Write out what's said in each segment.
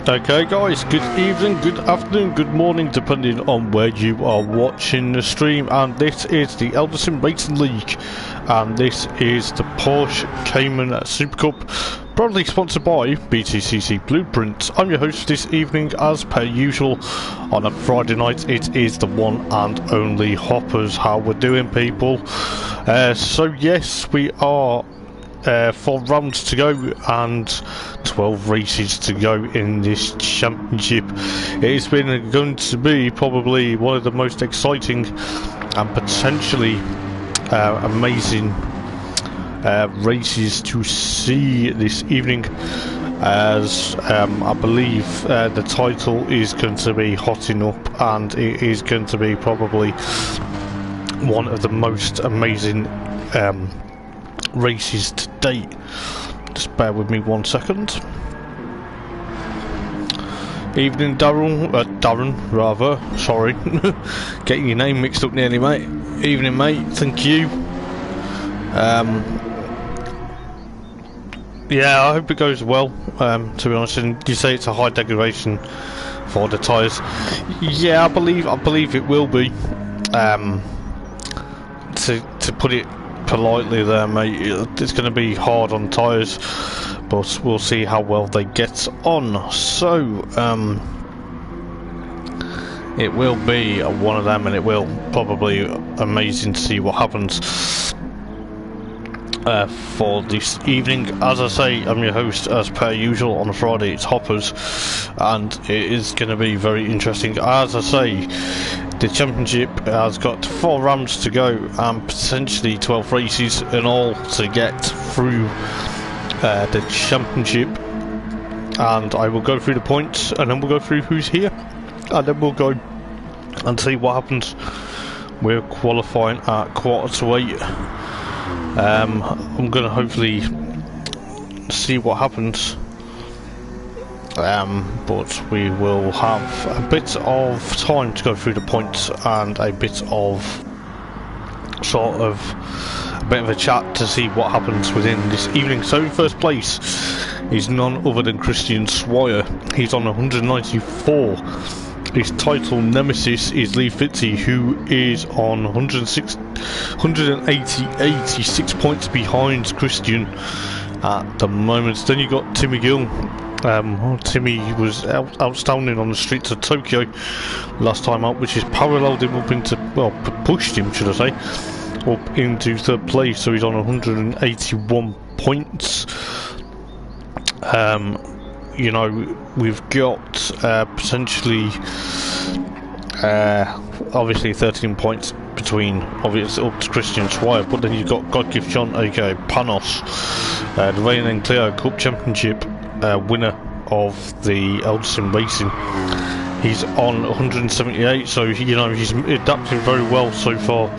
Okay guys, good evening, good afternoon, good morning, depending on where you are watching the stream. And this is the Eldar Racing League, and this is the Porsche Cayman Supercup, proudly sponsored by BTCC Blueprint. I'm your host this evening, as per usual. On a Friday night, it is the one and only Hoppers. How we're doing, people? So yes, we are 4 rounds to go and 12 races to go in this championship. It's been going to be probably one of the most exciting and potentially amazing races to see this evening, as I believe the title is going to be hotting up, and it is going to be probably one of the most amazing races to date. Just bear with me 1 second. Evening, Darren rather, sorry. Getting your name mixed up nearly, mate. Evening, mate, thank you. Yeah, I hope it goes well, to be honest. And you say it's a high degradation for the tyres. Yeah, I believe it will be. To put it politely there, mate, it's going to be hard on tyres, but we'll see how well they get on. So it will be one of them, and it will probably amazing to see what happens for this evening. As I say, I'm your host as per usual. On a Friday it's Hoppers, and it is going to be very interesting. As I say, the championship has got 4 rounds to go and potentially 12 races in all to get through the championship. And I will go through the points, and then we'll go through who's here, and then we'll go and see what happens. We're qualifying at 7:45. I'm going to hopefully see what happens. But we will have a bit of time to go through the points and a bit of a chat to see what happens within this evening. So in first place is none other than Christian Swire. He's on 194. His title nemesis is Lee Fitzy, who is on 186 points behind Christian at the moment. Then you got Timmy Gill. Timmy was outstanding on the streets of Tokyo last time out, which has paralleled him up into, well, pushed him, should I say, up into 3rd place. So he's on 181 points. You know, we've got potentially obviously 13 points between, obviously, up to Christian Swire, but then you've got Godgift John, aka Panos, the reigning Clio Cup Championship winner of the Eldar Racing. He's on 178, so you know he's adapting very well so far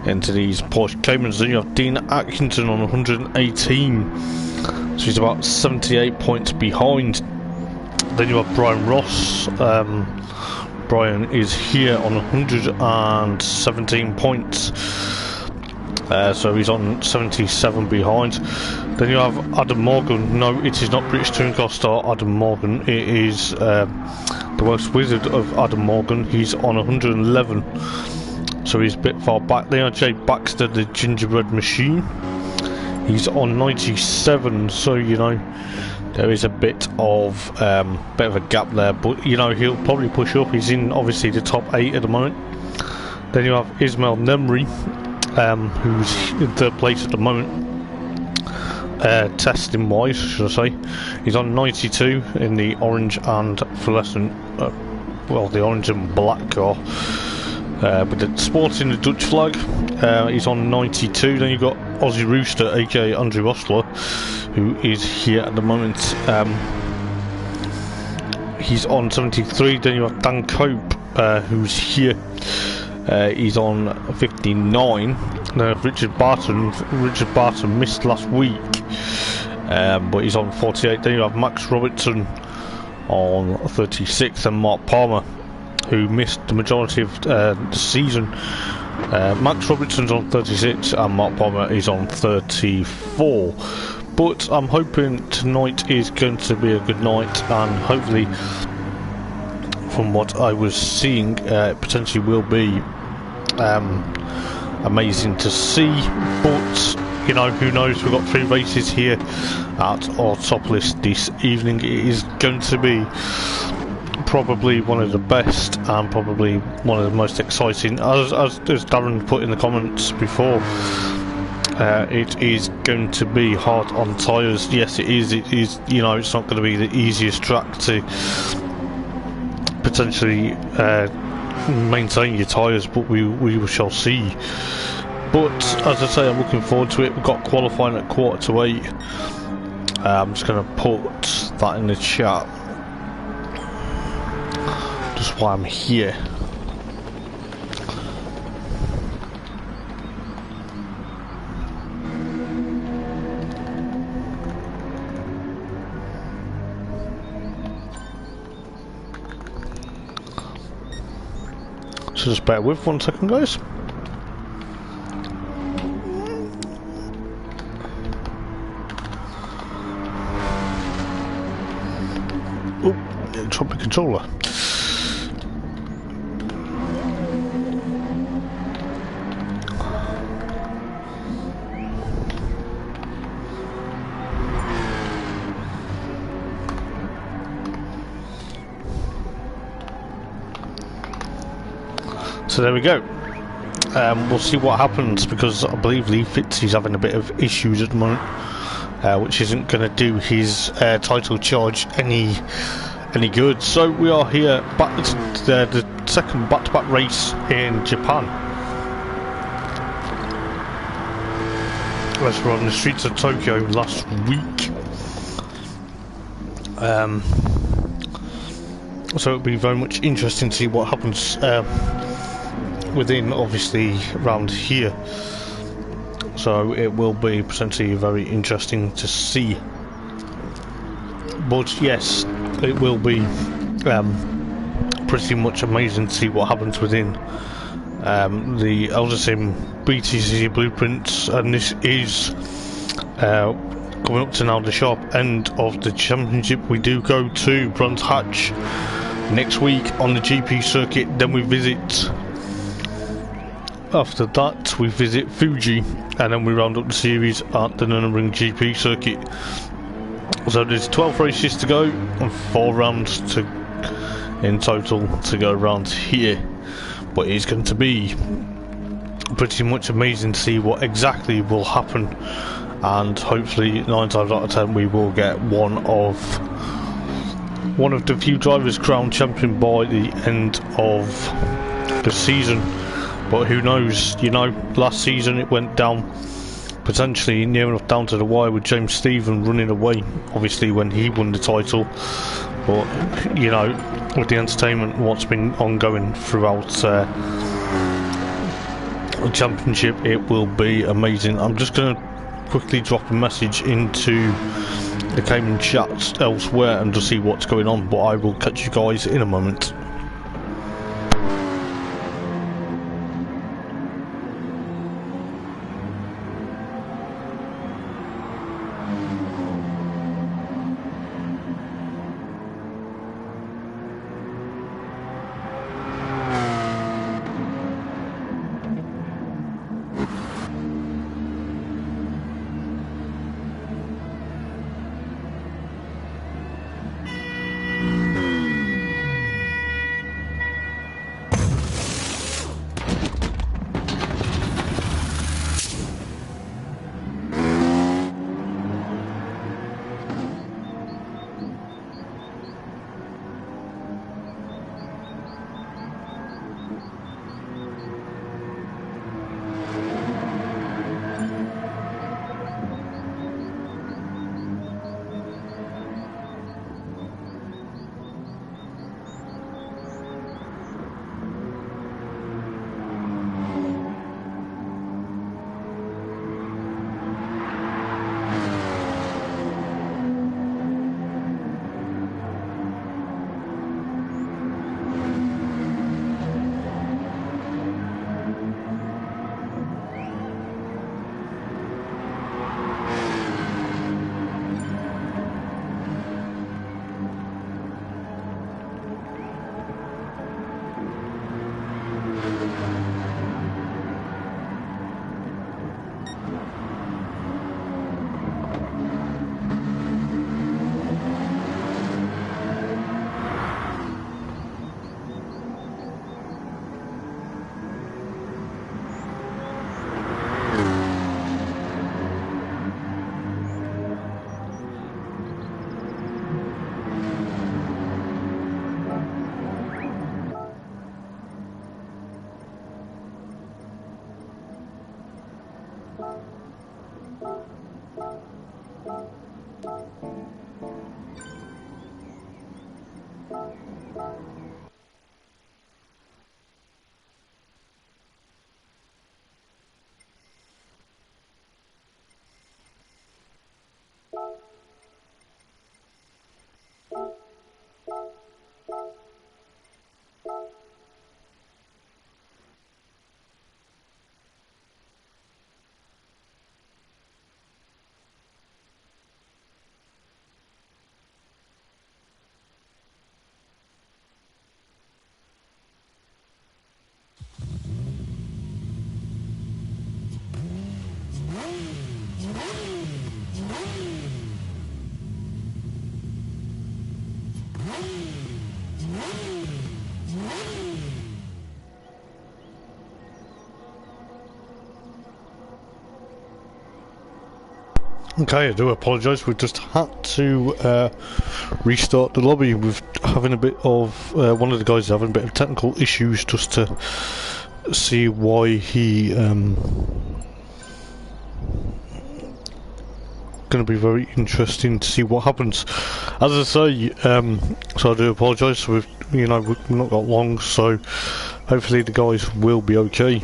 into these Porsche Caymans. Then you have Dean Atkinson on 118, so he's about 78 points behind. Then you have Brian Ross. Brian is here on 117 points, so he's on 77 behind. Then you have Adam Morgan. No, it is not British Touring Car star Adam Morgan. It is the Welsh Wizard of Adam Morgan. He's on 111, so he's a bit far back. Then Jay Baxter, the Gingerbread Machine. He's on 97, so you know there is a bit of a gap there, but you know he'll probably push up. He's in obviously the top 8 at the moment. Then you have Ismail Nemri, who's in 3rd place at the moment. Testing wise, should I say, he's on 92 in the orange and fluorescent, well, the orange and black car, with the sporting the Dutch flag. He's on 92. Then you've got Aussie Rooster, aka Andrew Osler, who is here at the moment. He's on 73. Then you have Dan Cope, who's here. He's on 59. Richard Barton missed last week, but he's on 48. Then you have Max Robertson on 36, and Mark Palmer, who missed the majority of the season. Max Robertson's on 36 and Mark Palmer is on 34. but I'm hoping tonight is going to be a good night, and hopefully, from what I was seeing, it potentially will be amazing to see. But you know, who knows? We've got 3 races here at Autopoils this evening. It is going to be probably one of the best and probably one of the most exciting, as Darren put in the comments before. It is going to be hard on tyres. Yes, it is. It is. You know, it's not going to be the easiest track to potentially maintain your tyres, but we shall see. But as I say, I'm looking forward to it. We've got qualifying at 7:45. I'm just going to put that in the chat, just why I'm here. So just bear with 1 second, guys. Oh, drop the controller. So there we go. We'll see what happens, because I believe Lee Fitz is having a bit of issues at the moment, which isn't going to do his title charge any good. So we are here back to the second back-to-back race in Japan. As we're on the streets of Tokyo last week. So it'll be very much interesting to see what happens within, obviously, around here. So it will be potentially very interesting to see. But yes, it will be pretty much amazing to see what happens within the Eldar BTCC blueprints, and this is coming up to now the sharp end of the championship. We do go to Bronze Hatch next week on the GP circuit, then we visit, after that we visit Fuji, and then we round up the series at the Nürburgring GP circuit. So there's 12 races to go and 4 rounds to in total to go around here, but it's going to be pretty much amazing to see what exactly will happen, and hopefully 9 times out of 10 we will get one of the few drivers crowned champion by the end of the season. But who knows, you know, last season it went down, potentially near enough down to the wire, with James Stephen running away, obviously, when he won the title. But, you know, with the entertainment, what's been ongoing throughout the championship, it will be amazing. I'm just going to quickly drop a message into the Cayman chat elsewhere and just see what's going on, but I will catch you guys in a moment. Okay, I do apologise. We've just had to restart the lobby. We're having a bit of one of the guys is having a bit of technical issues, just to see why he going to be very interesting to see what happens. As I say, so I do apologise. We've we've not got long, so hopefully the guys will be okay.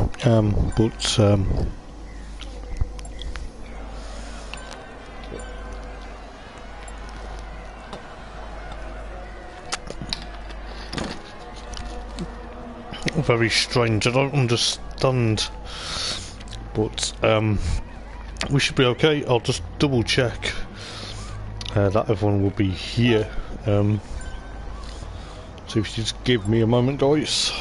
Very strange. I don't understand, but we should be okay. I'll just double check that everyone will be here. So if you just give me a moment, guys.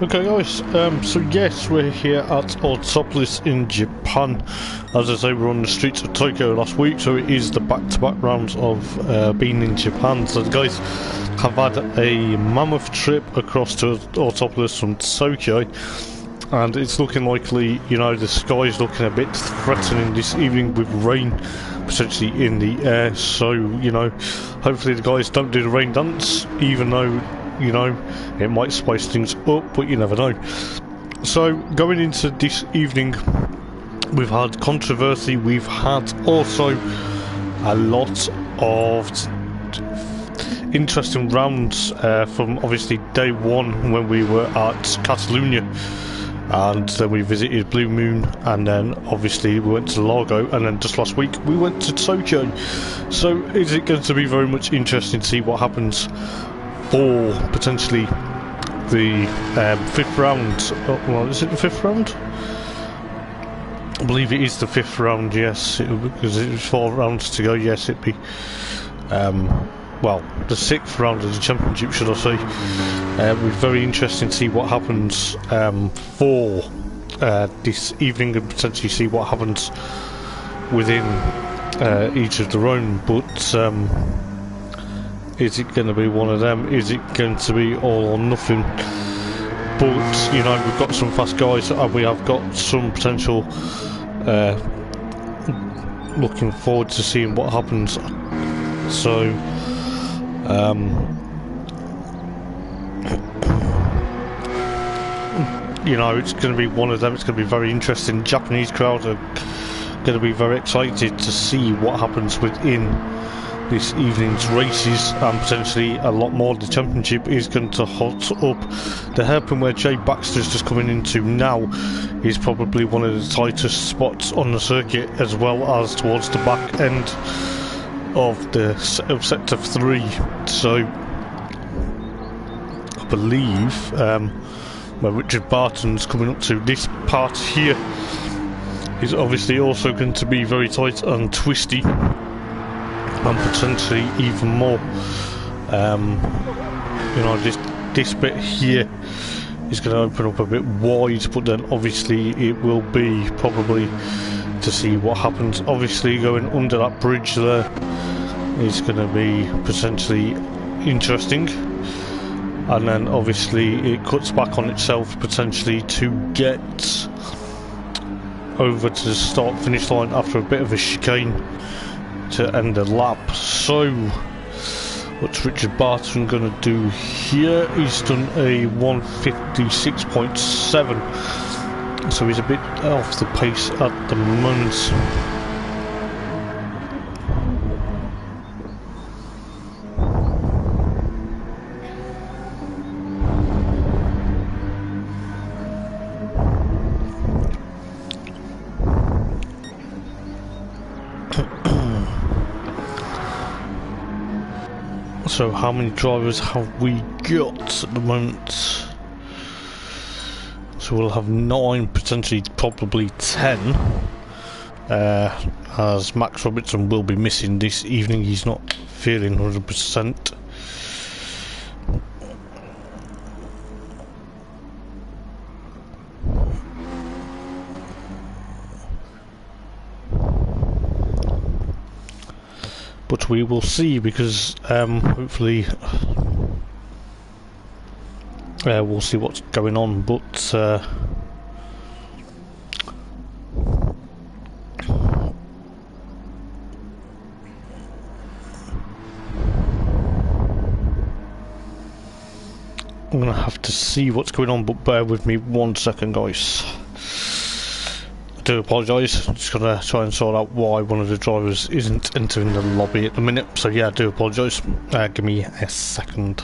Okay guys, so yes, we're here at Autopoils in Japan. As I say, we were on the streets of Tokyo last week, so it is the back-to-back rounds of being in Japan. So the guys have had a mammoth trip across to Autopoils from Tokyo, and it's looking likely, the sky's looking a bit threatening this evening with rain potentially in the air. So, hopefully the guys don't do the rain dance, even though it might spice things up, but you never know. So going into this evening, we've had controversy, we've had also a lot of interesting rounds from obviously day one when we were at Catalonia, and then we visited Blue Moon, and then obviously we went to Largo, and then just last week we went to Tokyo. So is it going to be very much interesting to see what happens for potentially the fifth round? Well, is it the fifth round? I believe it is the fifth round, yes, because it was 4 rounds to go. Yes, it'd be well, the 6th round of the championship, should I say. It'll be very interesting to see what happens for this evening, and potentially see what happens within each of their own. But is it going to be one of them? Is it going to be all or nothing? But we've got some fast guys, and we have got some potential. Looking forward to seeing what happens. So it's going to be one of them. It's going to be very interesting. Japanese crowd are going to be very excited to see what happens within this evening's races, and potentially a lot more. The championship is going to hot up. The hairpin where Jay Baxter's just coming into now is probably one of the tightest spots on the circuit, as well as towards the back end of sector 3. So I believe where Richard Barton's coming up to, this part here is obviously also going to be very tight and twisty, and potentially even more. This bit here is going to open up a bit wide, but then obviously it will be probably to see what happens. Obviously going under that bridge there is going to be potentially interesting, and then obviously it cuts back on itself potentially to get over to the start finish line after a bit of a chicane to end the lap. So What's Richard Barton going to do here? He's done a 156.7, so he's a bit off the pace at the moment. So how many drivers have we got at the moment? So we'll have 9, potentially probably 10, as Max Robertson will be missing this evening. He's not feeling 100%. But we will see, because hopefully we'll see what's going on. But I'm gonna have to see what's going on. But bear with me 1 second, guys. I do apologise. I'm just gonna try and sort out why one of the drivers isn't entering the lobby at the minute. So yeah, I do apologise. Give me a second.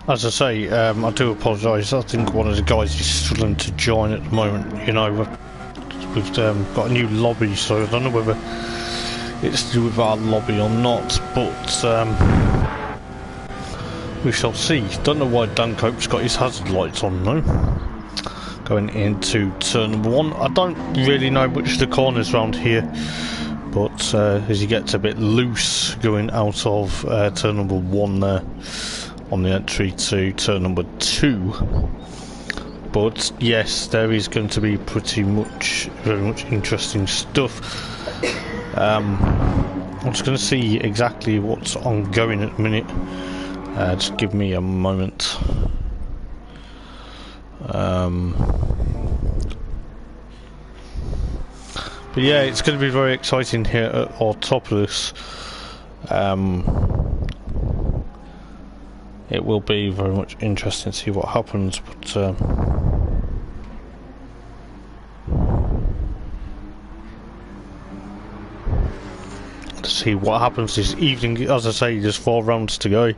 As I say, I do apologise. I think one of the guys is struggling to join at the moment. You know, we've got a new lobby, so I don't know whether it's to do with our lobby or not, but we shall see. Don't know why Dan Cope's got his hazard lights on though. Going into turn number 1. I don't really know much of the corners around here, but as he gets a bit loose going out of turn number 1 there, on the entry to turn number 2. But yes, there is going to be very much interesting stuff. I'm just going to see exactly what's ongoing at the minute. Just give me a moment. But yeah, it's going to be very exciting here at Autopoils. It will be very much interesting to see what happens, but to see what happens this evening. As I say, there's 4 rounds to go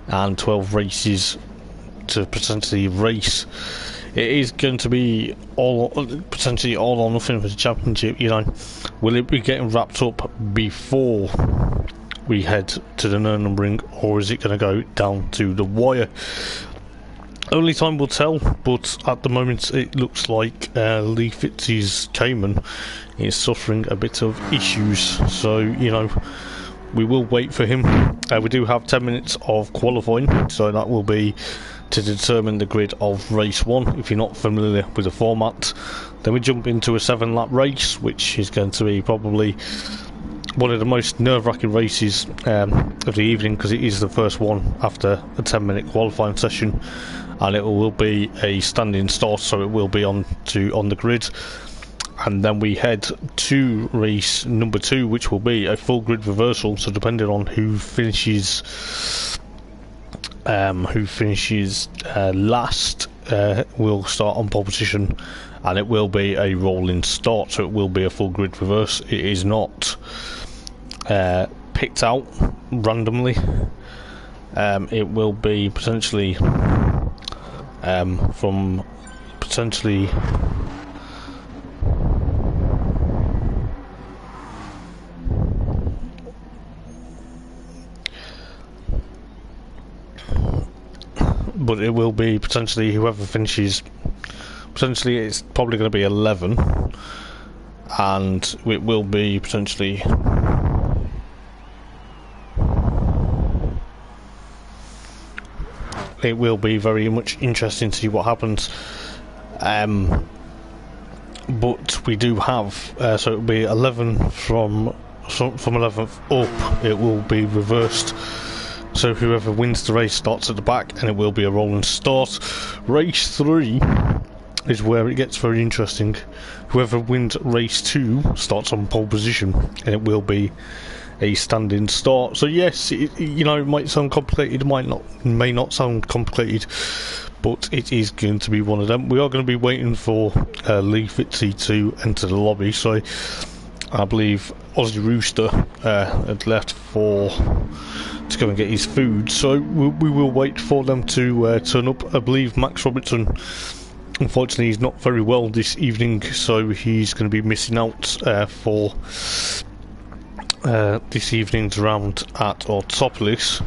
and 12 races to potentially race. It is going to be potentially all or nothing for the championship. You know, will it be getting wrapped up before we head to the Nürburgring, or is it going to go down to the wire? Only time will tell, but at the moment it looks like Lee Fitz's Cayman is suffering a bit of issues, so you know, we will wait for him. We do have 10 minutes of qualifying, so that will be to determine the grid of race 1, if you're not familiar with the format. Then we jump into a 7-lap race, which is going to be probably one of the most nerve-wracking races of the evening, because it is the first one after a 10-minute qualifying session, and it will be a standing start, so it will be on the grid. And then we head to race number 2, which will be a full grid reversal, so depending on who finishes last, will start on pole position, and it will be a rolling start, so it will be a full grid reverse. It is not picked out randomly. It will be potentially from potentially but it will be potentially whoever finishes. Potentially it's probably going to be 11, and it will be potentially it will be very much interesting to see what happens. But we do have so it will be 11 from 11th up. It will be reversed. So whoever wins the race starts at the back, and it will be a rolling start. Race 3 is where it gets very interesting. Whoever wins race 2 starts on pole position, and it will be a standing start. So yes, you know, it might sound complicated, may not sound complicated, but it is going to be one of them. We are going to be waiting for Lee Fitzy to enter the lobby, so I believe Aussie Rooster had left to go and get his food, so we will wait for them to turn up. I believe Max Robertson, unfortunately, he's not very well this evening, so he's going to be missing out for this evening's round at Autopoils.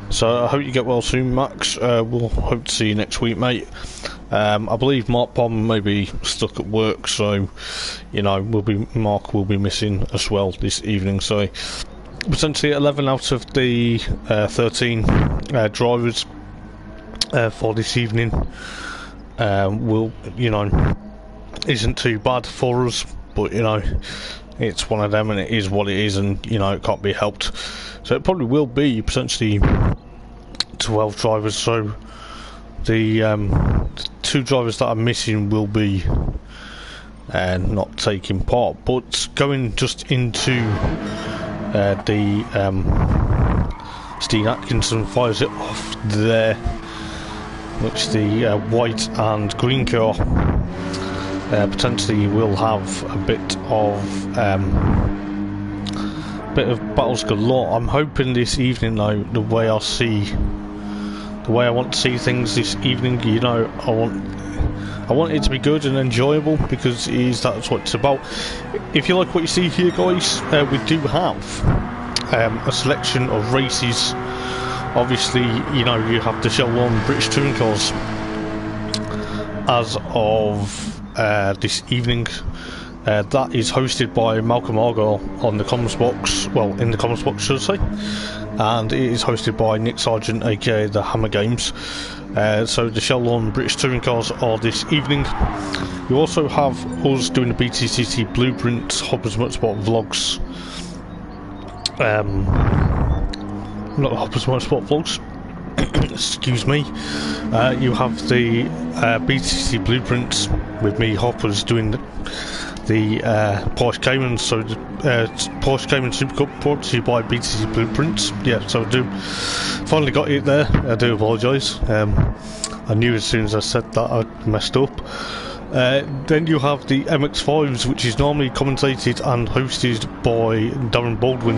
So I hope you get well soon, Max. We'll hope to see you next week, mate. I believe Mark Palmer may be stuck at work, so you know, Mark will be missing as well this evening. So potentially 11 out of the 13 drivers for this evening will, you know, isn't too bad for us, but you know, it's one of them, and it is what it is, and you know, it can't be helped. So it probably will be potentially 12 drivers. So the 2 drivers that are missing will be not taking part. But going just into the Steen Atkinson fires it off there, which the white and green car potentially will have a bit of battles galore. I'm hoping this evening, though, the way I want to see things this evening, you know, I want it to be good and enjoyable, because that's what it's about. If you like what you see here, guys, we do have a selection of races. Obviously, you know, you have the Shell Lawn British Touring Cars as of this evening. That is hosted by Malcolm Argyle on the comms box, well, in the comms box, should I say, and it is hosted by Nick Sargent, aka the Hammer Games. So the Shell Lawn British Touring Cars are this evening. You also have us doing the BTCC Blueprint Hoppers Motorsport Vlogs. Not the Hoppers Motorsport Vlogs. Excuse me. You have the BTCC Blueprints with me, Hoppers, doing the Porsche Cayman. So the Porsche Cayman Supercup brought to you by BTCC Blueprints. Yeah, so I do finally got it there. I do apologise. I knew as soon as I said that I messed up. Then you have the MX-5s, which is normally commentated and hosted by Darren Baldwin,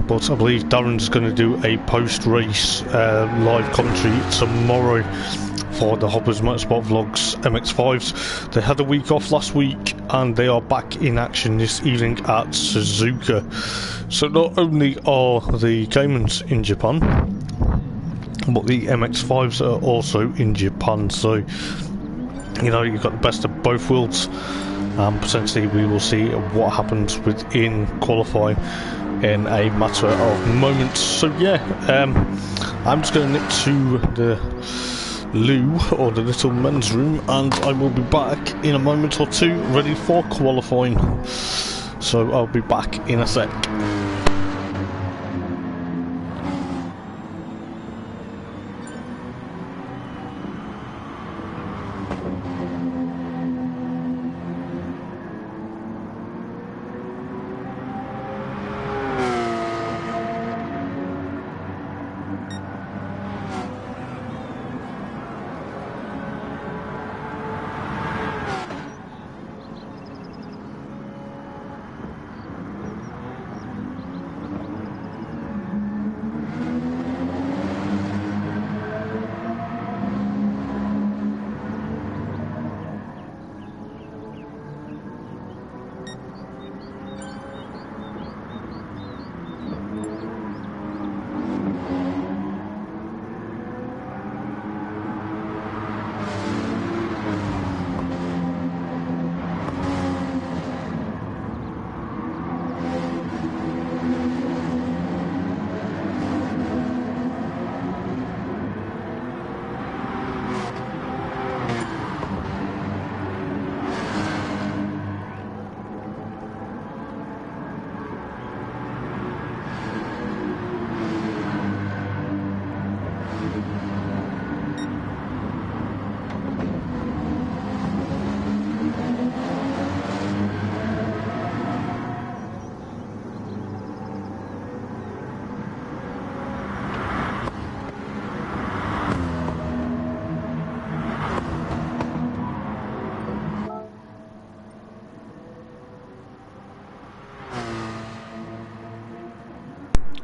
but I believe Darren's going to do a post-race live commentary tomorrow for the Hoppers Motorsport Vlogs MX5s. They had a week off last week and they are back in action this evening at Suzuka. So not only are the Caymans in Japan, but the MX5s are also in Japan. So, you know, you've got the best of both worlds. Potentially we will see what happens within qualifying in a matter of moments. So yeah, I'm just going to nip to the loo, or the little men's room, and I will be back in a moment or two ready for qualifying. So I'll be back in a sec.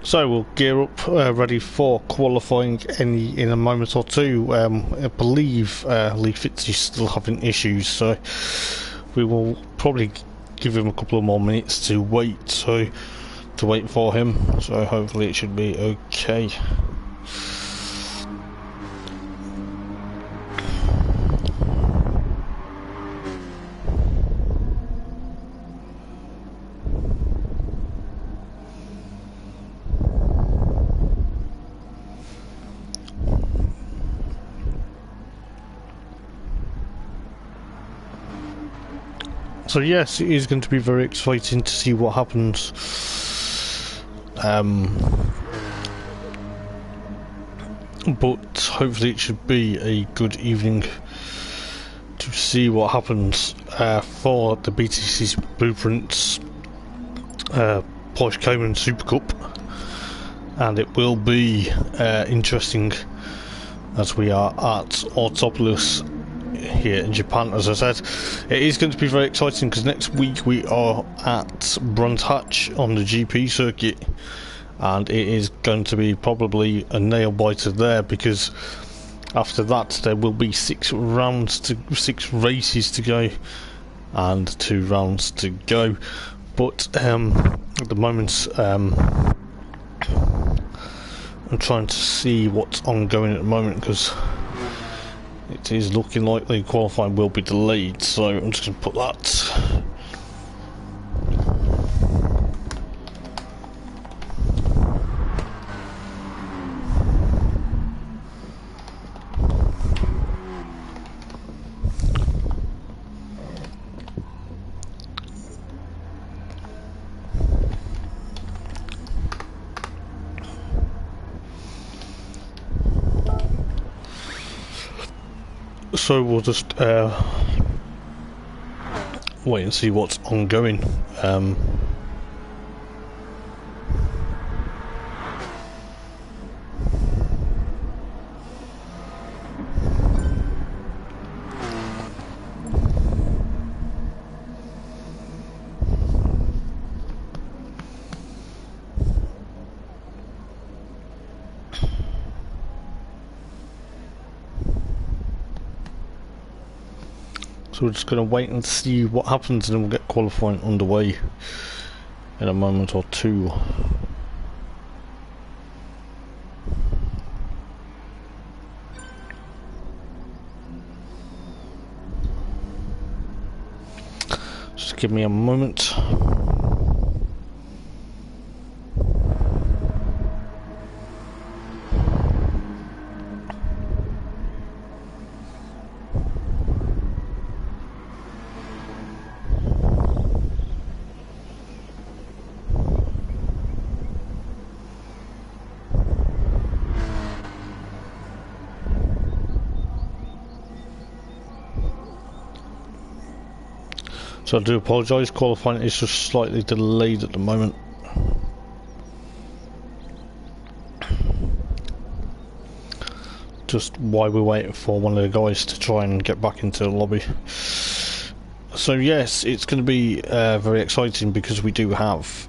So we'll gear up, ready for qualifying in a moment or two. I believe Lee Fitz is still having issues, so we will probably give him a couple of more minutes to wait. So to wait for him. So hopefully it should be okay. So yes, it is going to be very exciting to see what happens. But hopefully it should be a good evening to see what happens for the BTCC Blueprints Porsche Cayman Supercup, and it will be interesting as we are at Autopoils here in Japan. As I said, it is going to be very exciting because next week we are at Brands Hatch on the GP circuit, and it is going to be probably a nail biter there, because after that there will be 6 races to go and 2 rounds to go. But at the moment I'm trying to see what's ongoing at the moment, because it is looking like the qualifying will be delayed, so I'm just going to put that. So we'll just wait and see what's ongoing. So we're just going to wait and see what happens, and then we'll get qualifying underway in a moment or two. Just give me a moment. So I do apologise, qualifying is just slightly delayed at the moment. Just while we're waiting for one of the guys to try and get back into the lobby. So yes, it's going to be very exciting because we do have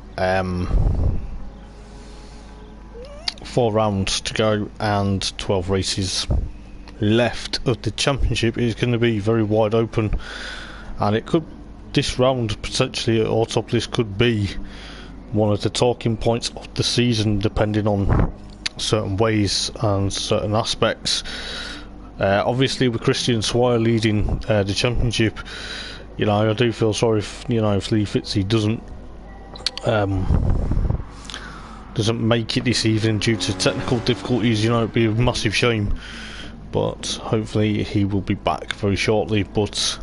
4 rounds to go and 12 races left of the championship. Is going to be very wide open, and it could, this round potentially at Autopoils could be one of the talking points of the season, depending on certain ways and certain aspects. Obviously with Christian Swire leading the championship, you know, I do feel sorry if, you know, if Lee Fitzy doesn't make it this evening due to technical difficulties. You know, it'd be a massive shame, but hopefully he will be back very shortly. But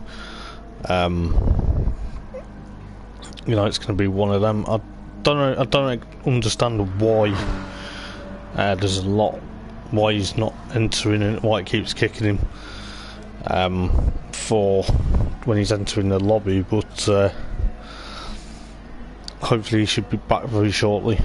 you know, it's going to be one of them. I don't understand why there's a lot, why he's not entering and why it keeps kicking him for when he's entering the lobby, but hopefully he should be back very shortly.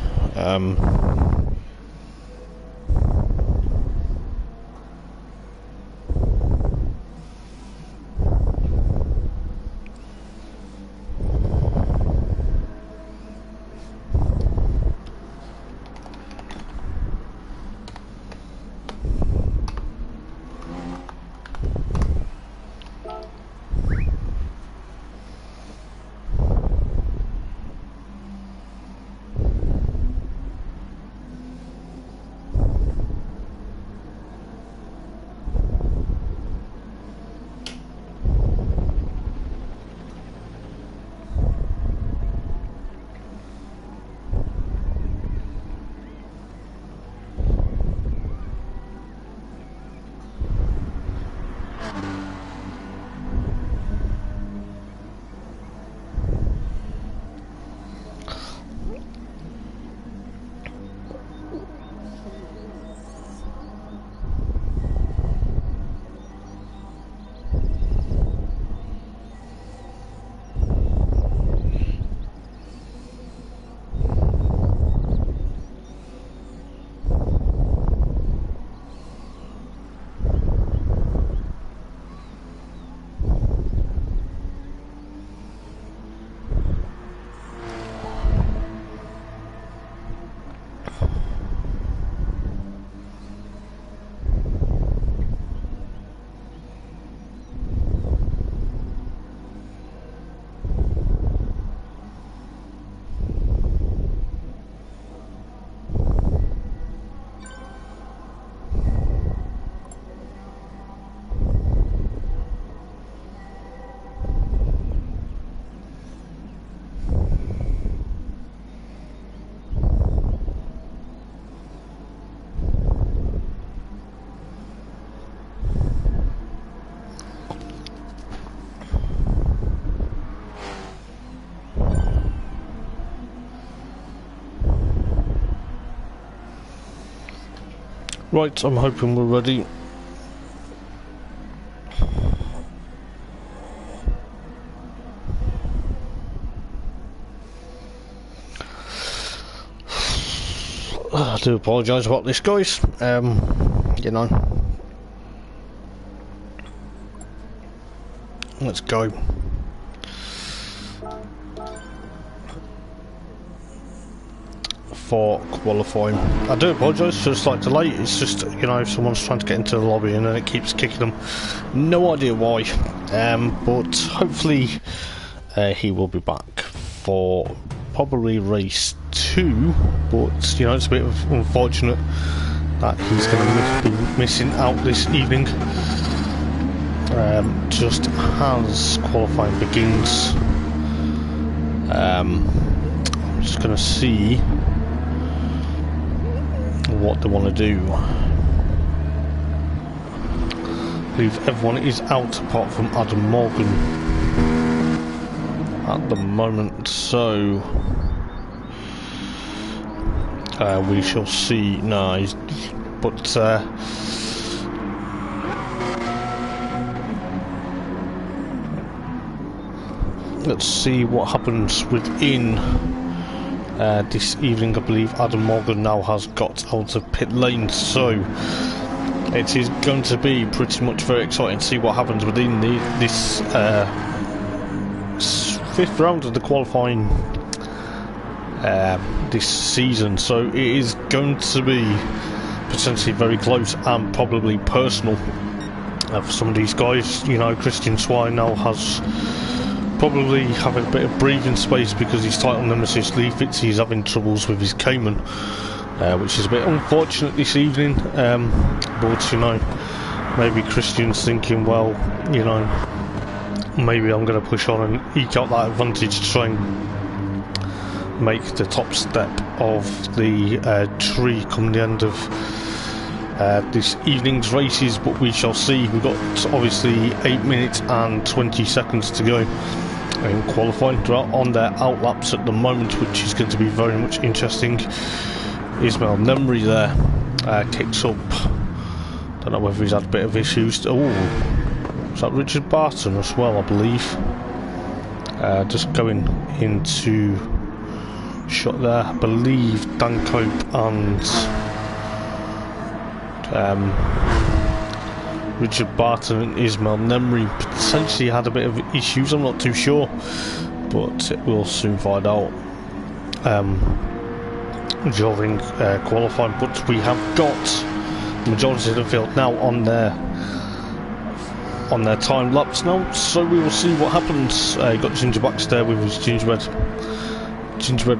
Right, I'm hoping we're ready. I do apologise about this, guys. You know. Let's go. for qualifying. I do apologise for the slight delay. It's just, you know, someone's trying to get into the lobby and then it keeps kicking them. No idea why. But hopefully he will be back for probably race 2. But, you know, it's a bit unfortunate that he's going to be missing out this evening. Just as qualifying begins. I'm just going to see what they want to do. I believe everyone is out apart from Adam Morgan at the moment, so we shall see. No, but let's see what happens within this evening. I believe Adam Morgan now has got out of pit lane, so it is going to be pretty much very exciting to see what happens within this 5th round of the qualifying this season. So it is going to be potentially very close and probably personal for some of these guys. You know, Christian Swine now has probably having a bit of breathing space because his title nemesis Lee Fitzy is having troubles with his Cayman, which is a bit unfortunate this evening. But you know, maybe Christian's thinking, well, you know, maybe I'm going to push on and eke out that advantage to try and make the top step of the tree come the end of this evening's races. But we shall see. We've got obviously 8 minutes and 20 seconds to go in qualifying. They're on their outlaps at the moment, which is going to be very much interesting. Ismail Nemri there kicks up. Don't know whether he's had a bit of issues. Oh, is that Richard Barton as well, I believe? Just going into shot there. I believe Dan Cope and Richard Barton and Ismail Nemri potentially had a bit of issues. I'm not too sure, but we'll soon find out during qualifying. But we have got the majority of the field now on their time lapse now, so we will see what happens. You got Ginger Baxter with his gingerbread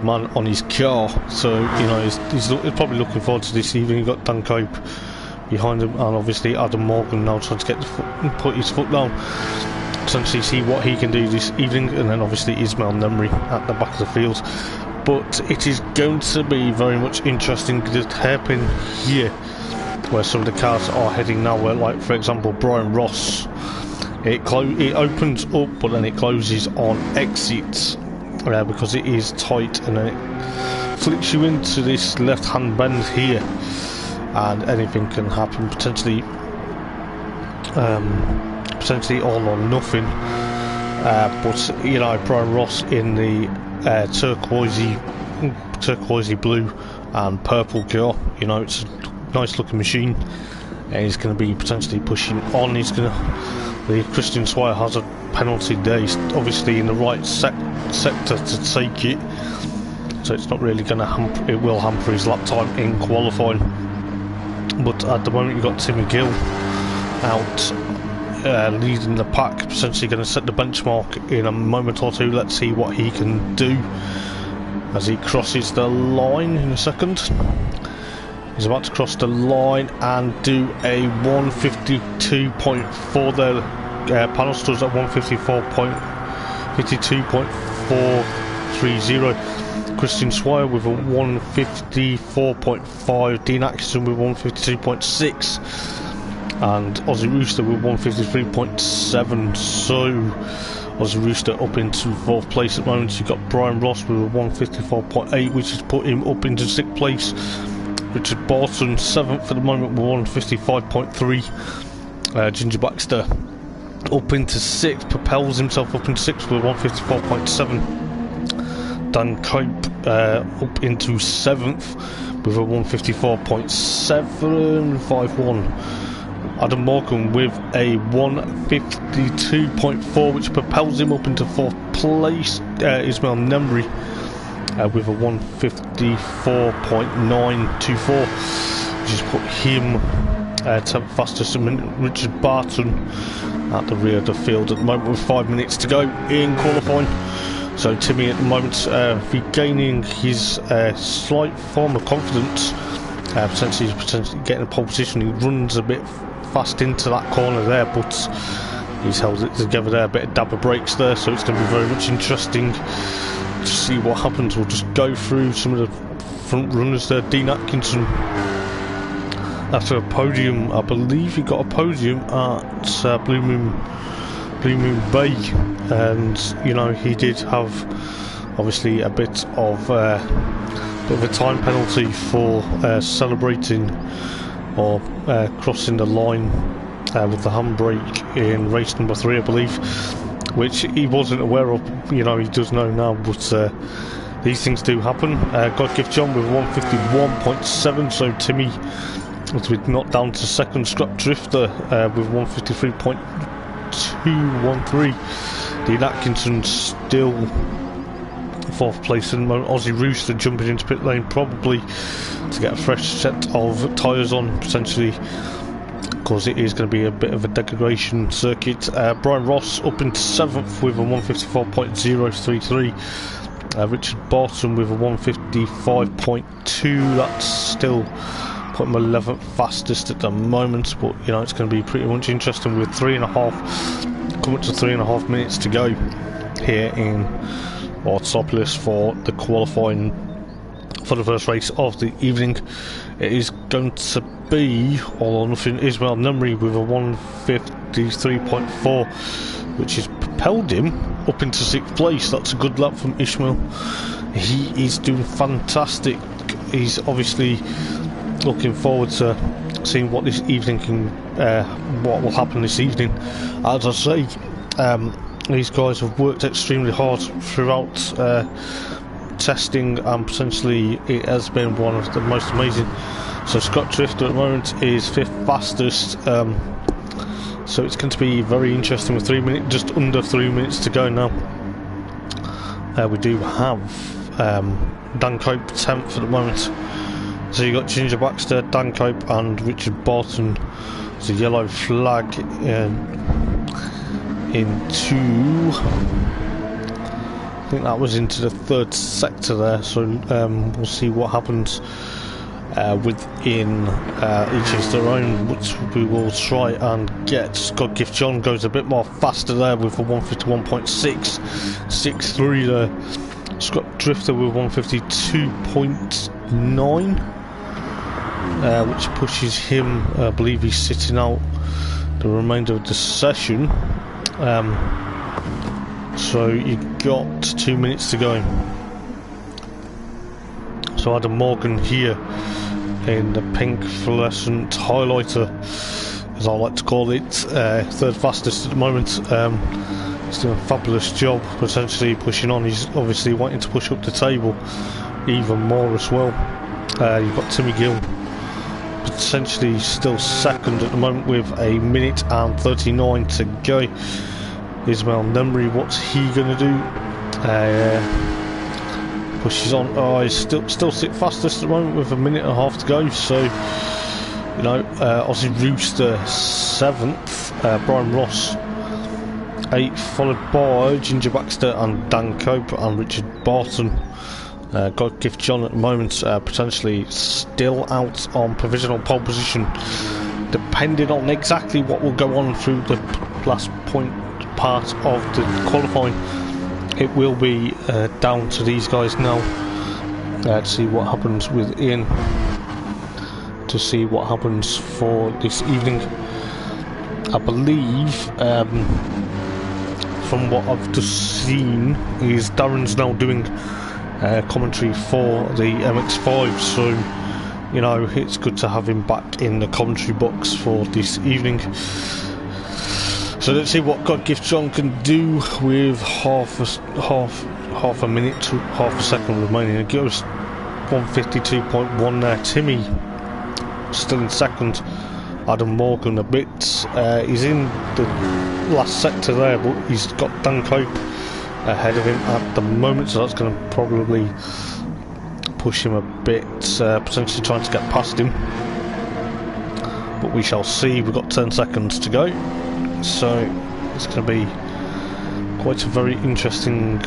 man on his car, so you know he's probably looking forward to this evening. You got Dan Cope behind him, and obviously Adam Morgan now trying to get put his foot down, essentially see what he can do this evening, and then obviously Ismail Nemri at the back of the field. But it is going to be very much interesting. The hairpin here, where some of the cars are heading now, where, like for example Brian Ross, it opens up but then it closes on exits because it is tight, and then it flicks you into this left hand bend here, and anything can happen, potentially all or nothing. But you know, Brian Ross in the turquoisey blue and purple car, you know, it's a nice looking machine, and he's going to be potentially pushing on. The Christian Swire has a penalty there. He's obviously in the right sector to take it, so it's not really going to hamper. It will hamper his lap time in qualifying. But at the moment, you've got Timmy Gill out leading the pack, potentially going to set the benchmark in a moment or two. Let's see what he can do as he crosses the line in a second. He's about to cross the line and do a 152.4 there. Panel stores at 154.52.430. Christian Swire with a 154.5. Dean Atkinson with 152.6. And Aussie Rooster with 153.7. So Aussie Rooster up into 4th place at the moment. You've got Brian Ross with a 154.8, which has put him up into 6th place. Richard Barton 7th at the moment with 155.3. Ginger Baxter up into 6th, propels himself up into 6th with 154.7. Dan Cope up into 7th with a 154.751. Adam Morgan with a 152.4, which propels him up into 4th place. Ismail Nemri with a 154.924, which has put him 10th fastest. And Richard Barton at the rear of the field at the moment with 5 minutes to go in qualifying. So Timmy at the moment regaining his slight form of confidence, potentially getting a pole position. He runs a bit fast into that corner there, but he's held it together there. A bit of dabber brakes there, so it's going to be very much interesting to see what happens. We'll just go through some of the front runners there. Dean Atkinson, after a podium, I believe he got a podium at Blue Moon Bay, and you know, he did have obviously a bit of a time penalty for celebrating or crossing the line with the handbrake in race number 3, I believe, which he wasn't aware of. You know, he does know now, but these things do happen. God Gift John with 151.7, so Timmy was knocked down to second. Scrap Drifter with 153.213. Dean Atkinson still 4th place, and Aussie Rooster jumping into pit lane, probably to get a fresh set of tyres on, potentially, because it is going to be a bit of a degradation circuit. Brian Ross up into 7th with a 154.033. Richard Barton with a 155.2. That's still putting him 11th fastest at the moment, but you know, it's going to be pretty much interesting with coming up to 3.5 minutes to go here in Autopoils for the qualifying for the first race of the evening. It is going to be all or nothing. Ismail Numri with a 153.4, which has propelled him up into 6th place. That's a good lap from Ishmael. He is doing fantastic. He's obviously looking forward to seeing what this evening can, what will happen this evening. As I say, these guys have worked extremely hard throughout testing, and potentially it has been one of the most amazing. So Scott Drifter at the moment is 5th fastest, so it's going to be very interesting with just under 3 minutes to go now. We do have Dan Cope 10th at the moment. So you got Ginger Baxter, Dan Cope and Richard Barton. There's a yellow flag into, I think that was into the 3rd sector there, so we'll see what happens within each of their own, which we will try and get. God Gift John goes a bit more faster there with a 151.663 there. Scott Drifter with 152.9, which pushes him, I believe he's sitting out the remainder of the session. So you got 2 minutes to go. So Adam Morgan here in the pink fluorescent highlighter, as I like to call it, 3rd fastest at the moment. He's doing a fabulous job, potentially pushing on. He's obviously wanting to push up the table even more as well. You've got Timmy Gill potentially still 2nd at the moment with a minute and 39 to go. Ismail Nemri, what's he going to do? Pushes on. Oh, he's still 6th fastest at the moment with a minute and a half to go. So, you know, Aussie Rooster 7th, Brian Ross 8th, followed by Ginger Baxter and Dan Cope and Richard Barton. God Gift John at the moment potentially still out on provisional pole position, depending on exactly what will go on through the last part of the qualifying. It will be down to these guys now to see what happens with Ian, to see what happens for this evening. I believe from what I've just seen is Darren's now doing commentary for the MX-5, so you know, it's good to have him back in the commentary box for this evening. So let's see what God Gift John can do with half a minute to half a second remaining. It goes 152.1 there. Timmy still in 2nd. Adam Morgan a bit. He's in the last sector there, but he's got Dan Cope ahead of him at the moment, so that's going to probably push him a bit, potentially trying to get past him. But we shall see. We've got 10 seconds to go, so it's going to be quite a very interesting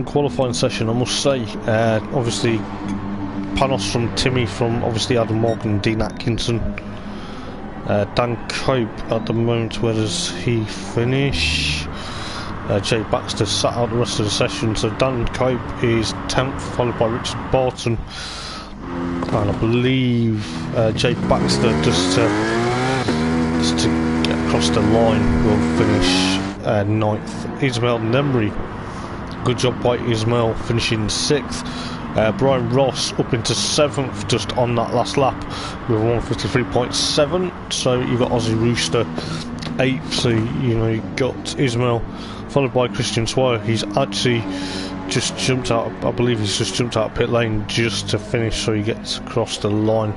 qualifying session, I must say. Obviously Panos from Timmy, from obviously Adam Morgan, Dean Atkinson, Dan Cope at the moment. Where does he finish? Jay Baxter sat out the rest of the session, so Dan Cope is 10th, followed by Richard Barton, and I believe Jay Baxter, just to get across the line, will finish 9th. Ismail Nemri, good job by Ismail, finishing 6th. Brian Ross up into 7th, just on that last lap with 153.7. So you've got Aussie Rooster 8th, so you know you've got Ismail, followed by Christian Swire. He's actually just jumped out, I believe he's just jumped out of pit lane just to finish, so he gets across the line.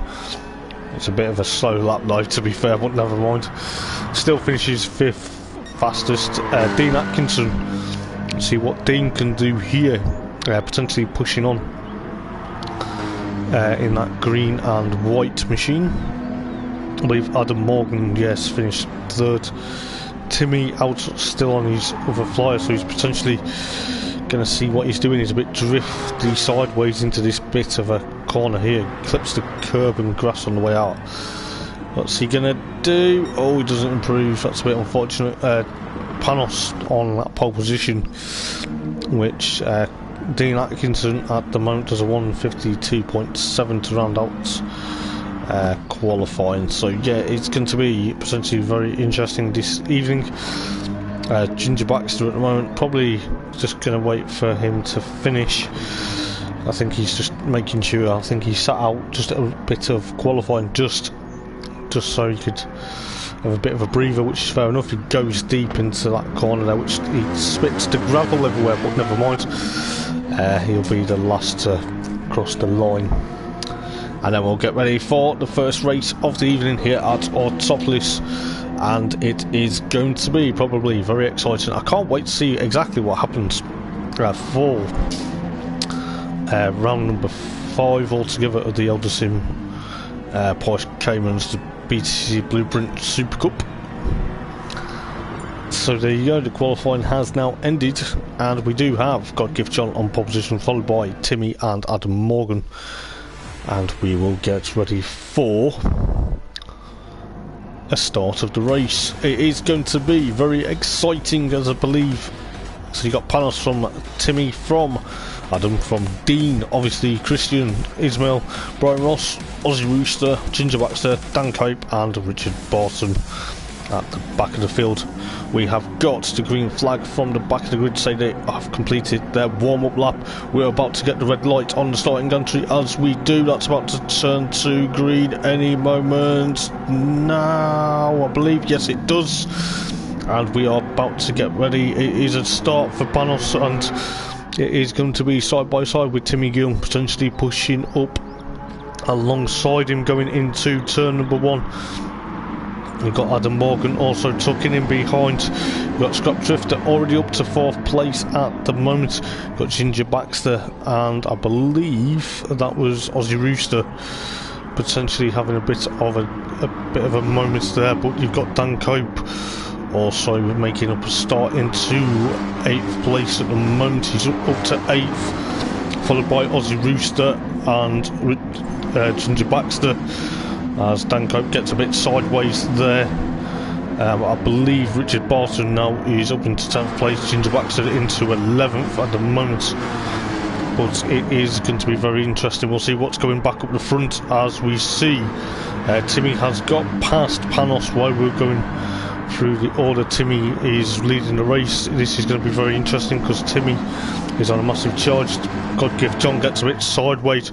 It's a bit of a slow lap though, to be fair, but never mind. Still finishes 5th fastest. Dean Atkinson, let's see what Dean can do here, potentially pushing on in that green and white machine. I believe Adam Morgan, yes, finished 3rd. Timmy out still on his other flyer, so he's potentially going to see what he's doing. He's a bit drifty sideways into this bit of a corner here, clips the curb and grass on the way out. What's he going to do? Oh, he doesn't improve, that's a bit unfortunate. Panos on that pole position, which Dean Atkinson at the moment does a 152.7 to round out qualifying. So yeah, it's going to be potentially very interesting this evening. Ginger Baxter at the moment, probably just going to wait for him to finish. I think he's just making sure, I think he sat out just a bit of qualifying just so he could have a bit of a breather, which is fair enough. He goes deep into that corner there, which he spits the gravel everywhere, but never mind. He'll be the last to cross the line. And then we'll get ready for the first race of the evening here at Autopoils, and it is going to be probably very exciting. I can't wait to see exactly what happens for round number 5 altogether of the Eldar Sim Porsche Caymans, the BTCC Blueprint Supercup. So there you go, the qualifying has now ended, and we do have God Gift John on pole position, followed by Timmy and Adam Morgan, and we will get ready for a start of the race. It is going to be very exciting, as I believe. So you got Panos from Timmy, from Adam, from Dean, obviously Christian, Ismail, Brian Ross, Aussie Rooster, Ginger Baxter, Dan Cope and Richard Barton at the back of the field. We have got the green flag from the back of the grid, say they have completed their warm-up lap. We're about to get the red light on the starting gantry. As we do, that's about to turn to green any moment now, I believe. Yes, it does. And we are about to get ready. It is a start for Panos, and it is going to be side by side with Timmy Gill potentially pushing up alongside him going into turn number 1. We've got Adam Morgan also tucking in behind. We've got Scrap Drifter already up to 4th place at the moment. We've got Ginger Baxter, and I believe that was Aussie Rooster potentially having a bit of a moment there. But you've got Dan Cope also making up a start into 8th place at the moment. He's up to 8th, followed by Aussie Rooster and Ginger Baxter, as Dan Cope gets a bit sideways there. I believe Richard Barton now is up into 10th place, Ginger Baxter into 11th at the moment. But it is going to be very interesting. We'll see what's going back up the front, as we see Timmy has got past Panos while we're going through the order. Timmy is leading the race. This is going to be very interesting because Timmy is on a massive charge. God Gift John gets a bit sideways.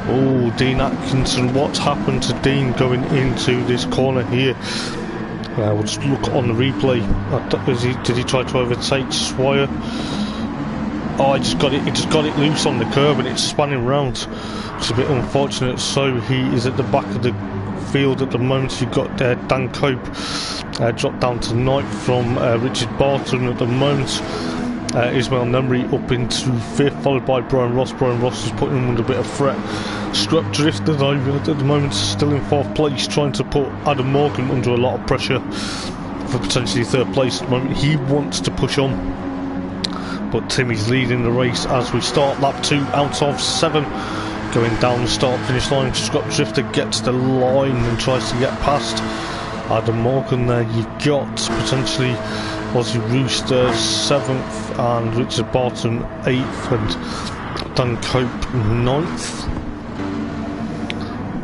Oh, Dean Atkinson, what's happened to Dean going into this corner here? We'll just look on the replay. Did he try to overtake Swire? Oh, he just got it loose on the curb and it's spanning round. It's a bit unfortunate. So he is at the back of the field at the moment. You've got Dan Cope Dropped down to 9th from Richard Barton at the moment. Ismail Nemri up into 5th, followed by Brian Ross. Brian Ross is putting him under a bit of threat. Scrap Drifter though at the moment still in 4th place, trying to put Adam Morgan under a lot of pressure for potentially 3rd place at the moment. He wants to push on, but Timmy's leading the race as we start lap 2 out of 7. Going down the start finish line, Scrap Drifter gets the line and tries to get past Adam Morgan there. You've got potentially Aussie Rooster 7th and Richard Barton 8th and Dan Cope 9th.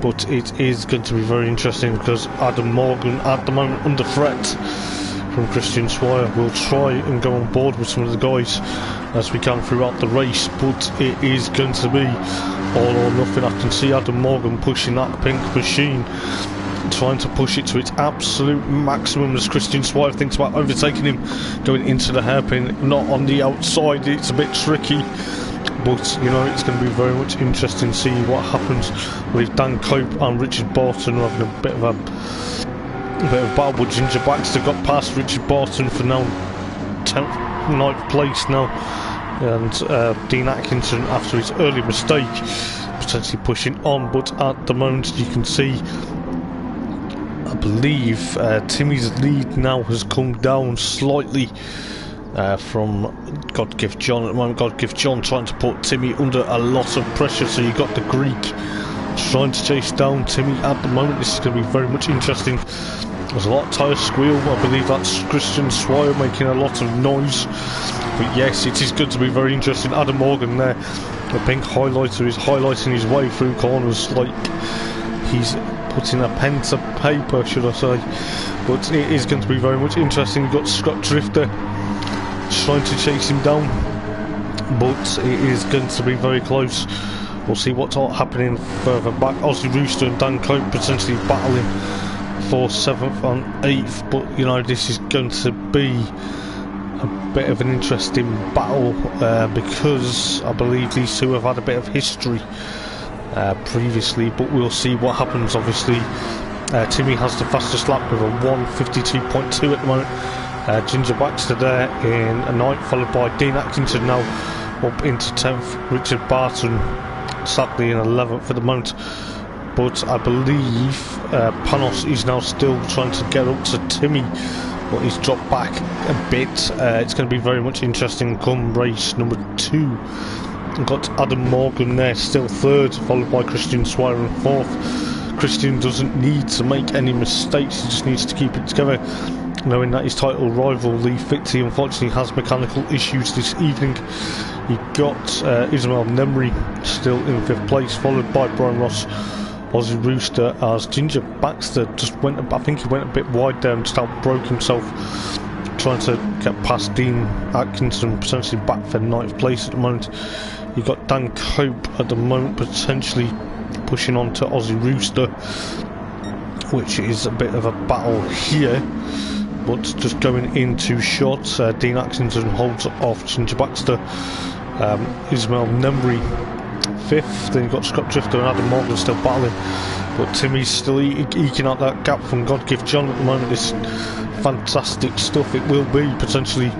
But it is going to be very interesting because Adam Morgan at the moment under threat from Christian Swire. We'll try and go on board with some of the guys as we can throughout the race, but it is going to be all or nothing. I can see Adam Morgan pushing that pink machine, trying to push it to its absolute maximum as Christian Swire thinks about overtaking him, going into the hairpin, not on the outside. It's a bit tricky, but you know, it's going to be very much interesting to see what happens with Dan Cope and Richard Barton having a bit of a battle. But Ginger Baxter got past Richard Barton for now 9th place now, and Dean Atkinson after his early mistake potentially pushing on. But at the moment you can see, I believe Timmy's lead now has come down slightly from God Gift John at the moment. God Gift John trying to put Timmy under a lot of pressure, so you got the Greek trying to chase down Timmy at the moment. This is going to be very much interesting. There's a lot of tyre squeal. I believe that's Christian Swire making a lot of noise, but yes, it is going to be very interesting. Adam Morgan there, the pink highlighter, is highlighting his way through corners like he's putting a pen to paper, should I say. But it is going to be very much interesting. You've got Scott Drifter trying to chase him down, but it is going to be very close. We'll see what's happening further back. Aussie Rooster and Dan Cope potentially battling for 7th and 8th, but you know, this is going to be a bit of an interesting battle because I believe these two have had a bit of history previously, but we'll see what happens. Obviously Timmy has the fastest lap with a 1:52.2 at the moment. Ginger Baxter there in a 9th, followed by Dean Atkinson now up into 10th. Richard Barton sadly in 11th at the moment, but I believe Panos is now still trying to get up to Timmy, but he's dropped back a bit. It's going to be very much interesting come race number 2. We've got Adam Morgan there still 3rd, followed by Christian Swire in 4th. Christian doesn't need to make any mistakes, he just needs to keep it together, knowing that his title rival Lee Fitzy unfortunately has mechanical issues this evening. You've got Ismail Nemri still in 5th place, followed by Brian Ross, Aussie Rooster, as Ginger Baxter just went, I think he went a bit wide there and just outbroke himself trying to get past Dean Atkinson, potentially back for 9th place at the moment. You've got Dan Cope at the moment potentially pushing on to Aussie Rooster, which is a bit of a battle here, but just going into shots. Dean Atkinson holds off Ginger Baxter. Ismail Nemri 5th, then you've got Scott Drifter and Adam Morgan still battling, but Timmy's still eking out that gap from God Gift John at the moment. This fantastic stuff it will be. Potentially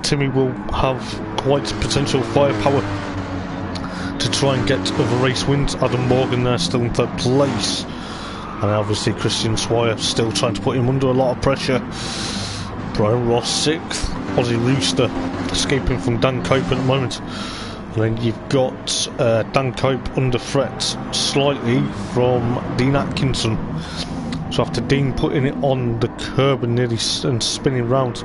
Timmy will have quite potential firepower to try and get other race wins. Adam Morgan there still in 3rd place, and obviously Christian Swire still trying to put him under a lot of pressure. Brian Ross 6th, Aussie Rooster escaping from Dan Cope at the moment, and then you've got Dan Cope under threat slightly from Dean Atkinson. So after Dean putting it on the curb and nearly spinning round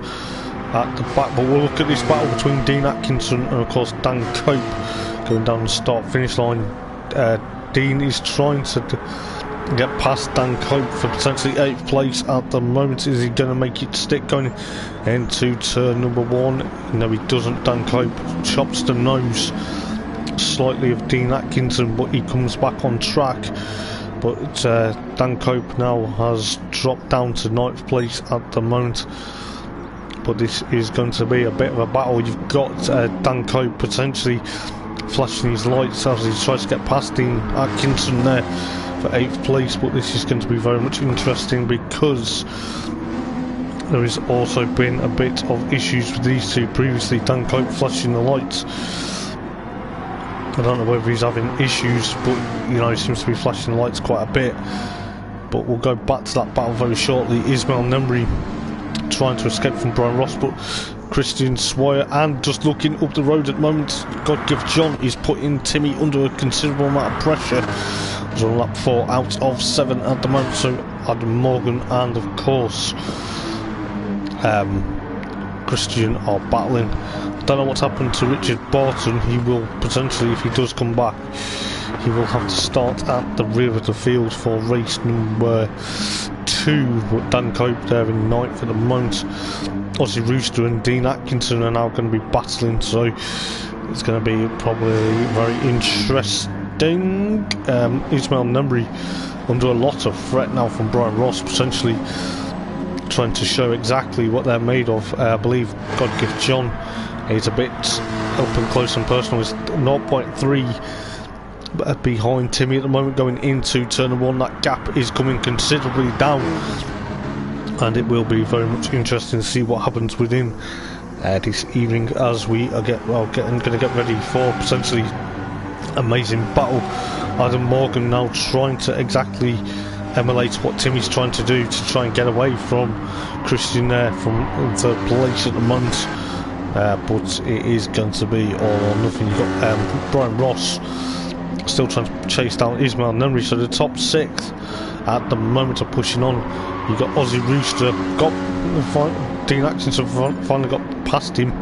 at the back, but we'll look at this battle between Dean Atkinson and of course Dan Cope going down the start finish line. Dean is trying to get past Dan Cope for potentially 8th place at the moment. Is he going to make it stick going into turn number 1? No, he doesn't. Dan Cope chops the nose slightly of Dean Atkinson, but he comes back on track. But Dan Cope now has dropped down to 9th place at the moment, but this is going to be a bit of a battle. You've got Dan Cope potentially flashing his lights as he tries to get past Dean Atkinson there for 8th place, but this is going to be very much interesting because There has also been a bit of issues with these two previously. Dan Cope flashing the lights. I don't know whether he's having issues, but you know, he seems to be flashing the lights quite a bit. But we'll go back to that battle very shortly. Ismail Nemri trying to escape from Brian Ross, but Christian Swire, and just looking up the road at the moment, God Gift John is putting Timmy under a considerable amount of pressure. He's on lap 4 out of 7 at the moment, so Adam Morgan and of course Christian are battling. Don't know what's happened to Richard Barton. He will potentially, if he does come back, he will have to start at the rear of the field for race number 2. But Dan Cope there in 9th at the moment. Aussie Rooster and Dean Atkinson are now going to be battling, so it's going to be probably very interesting. Ismail Nemri under a lot of threat now from Brian Ross, potentially trying to show exactly what they're made of. I believe God Gift John is a bit up and close and personal. Is 0.3 behind Timmy at the moment going into turn 1. That gap is coming considerably down, and it will be very much interesting to see what happens within this evening as we are going to get ready for potentially amazing battle. Adam Morgan now trying to exactly emulate what Timmy's trying to do to try and get away from Christian there from third place at the moment, but it is going to be all or nothing. You've got Brian Ross still trying to chase down Ismail Nemri, so the top 6 at the moment are pushing on. You've got Aussie Rooster, got Dean Atkinson finally got past him.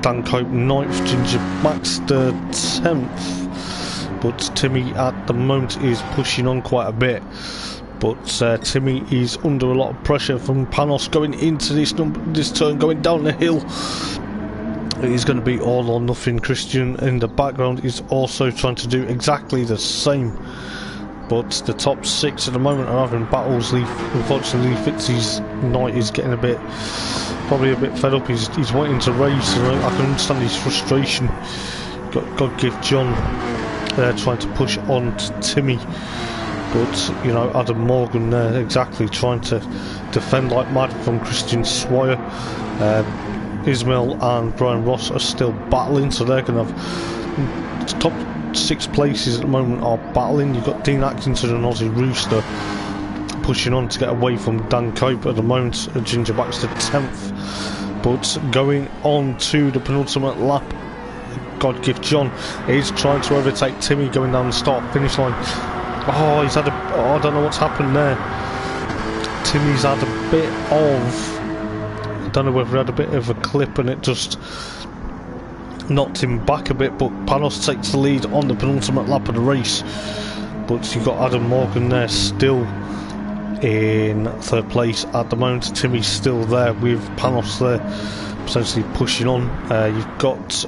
Dan Cope 9th, Ginger Baxter 10th. But Timmy at the moment is pushing on quite a bit. But Timmy is under a lot of pressure from Panos going into this turn, going down the hill. It is going to be all or nothing. Christian in the background is also trying to do exactly the same. But the top 6 at the moment are having battles. Unfortunately, Fitzy's night is getting probably a bit fed up. He's wanting to race, and I can understand his frustration. Got God Gift John trying to push on to Timmy, but you know, Adam Morgan there exactly trying to defend like mad from Christian Swire. Ismail and Brian Ross are still battling, so they're going to have top 6 places at the moment are battling. You've got Dean Atkinson and Aussie Rooster pushing on to get away from Dan Cope at the moment. Ginger Baxter 10th, but going on to the penultimate lap, God Gift John is trying to overtake Timmy going down the start finish line. Oh, he's had I don't know what's happened there. Timmy's had a bit of, I don't know whether he had a bit of a clip and it just knocked him back a bit, but Panos takes the lead on the penultimate lap of the race. But you've got Adam Morgan there still in 3rd place at the moment. Timmy's still there with Panos there potentially pushing on. You've got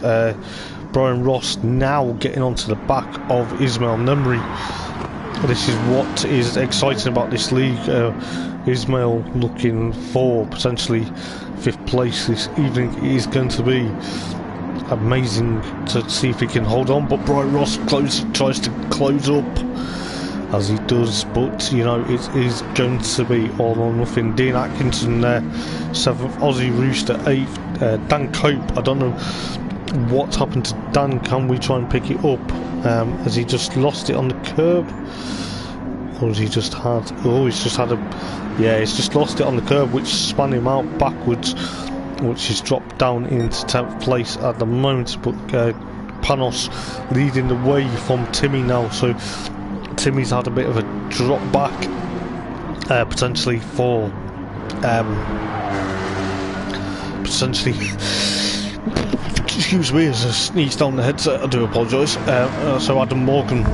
Brian Ross now getting onto the back of Ismail Nemri. This is what is exciting about this league. Ismail looking for potentially 5th place this evening. It is going to be amazing to see if he can hold on, but Brian Ross tries to close up as he does, but you know, it is going to be all or nothing. Dean Atkinson there 7th, Aussie Rooster 8th, Dan Cope, I don't know what's happened to Dan. Can we try and pick it up? Has he just lost it on the curb, or has he just had, he's just lost it on the curb, which spun him out backwards, which is dropped down into 10th place at the moment. But Panos leading the way from Timmy now, so Timmy's had a bit of a drop back, potentially for excuse me as I sneeze down the headset, I do apologise. So Adam Morgan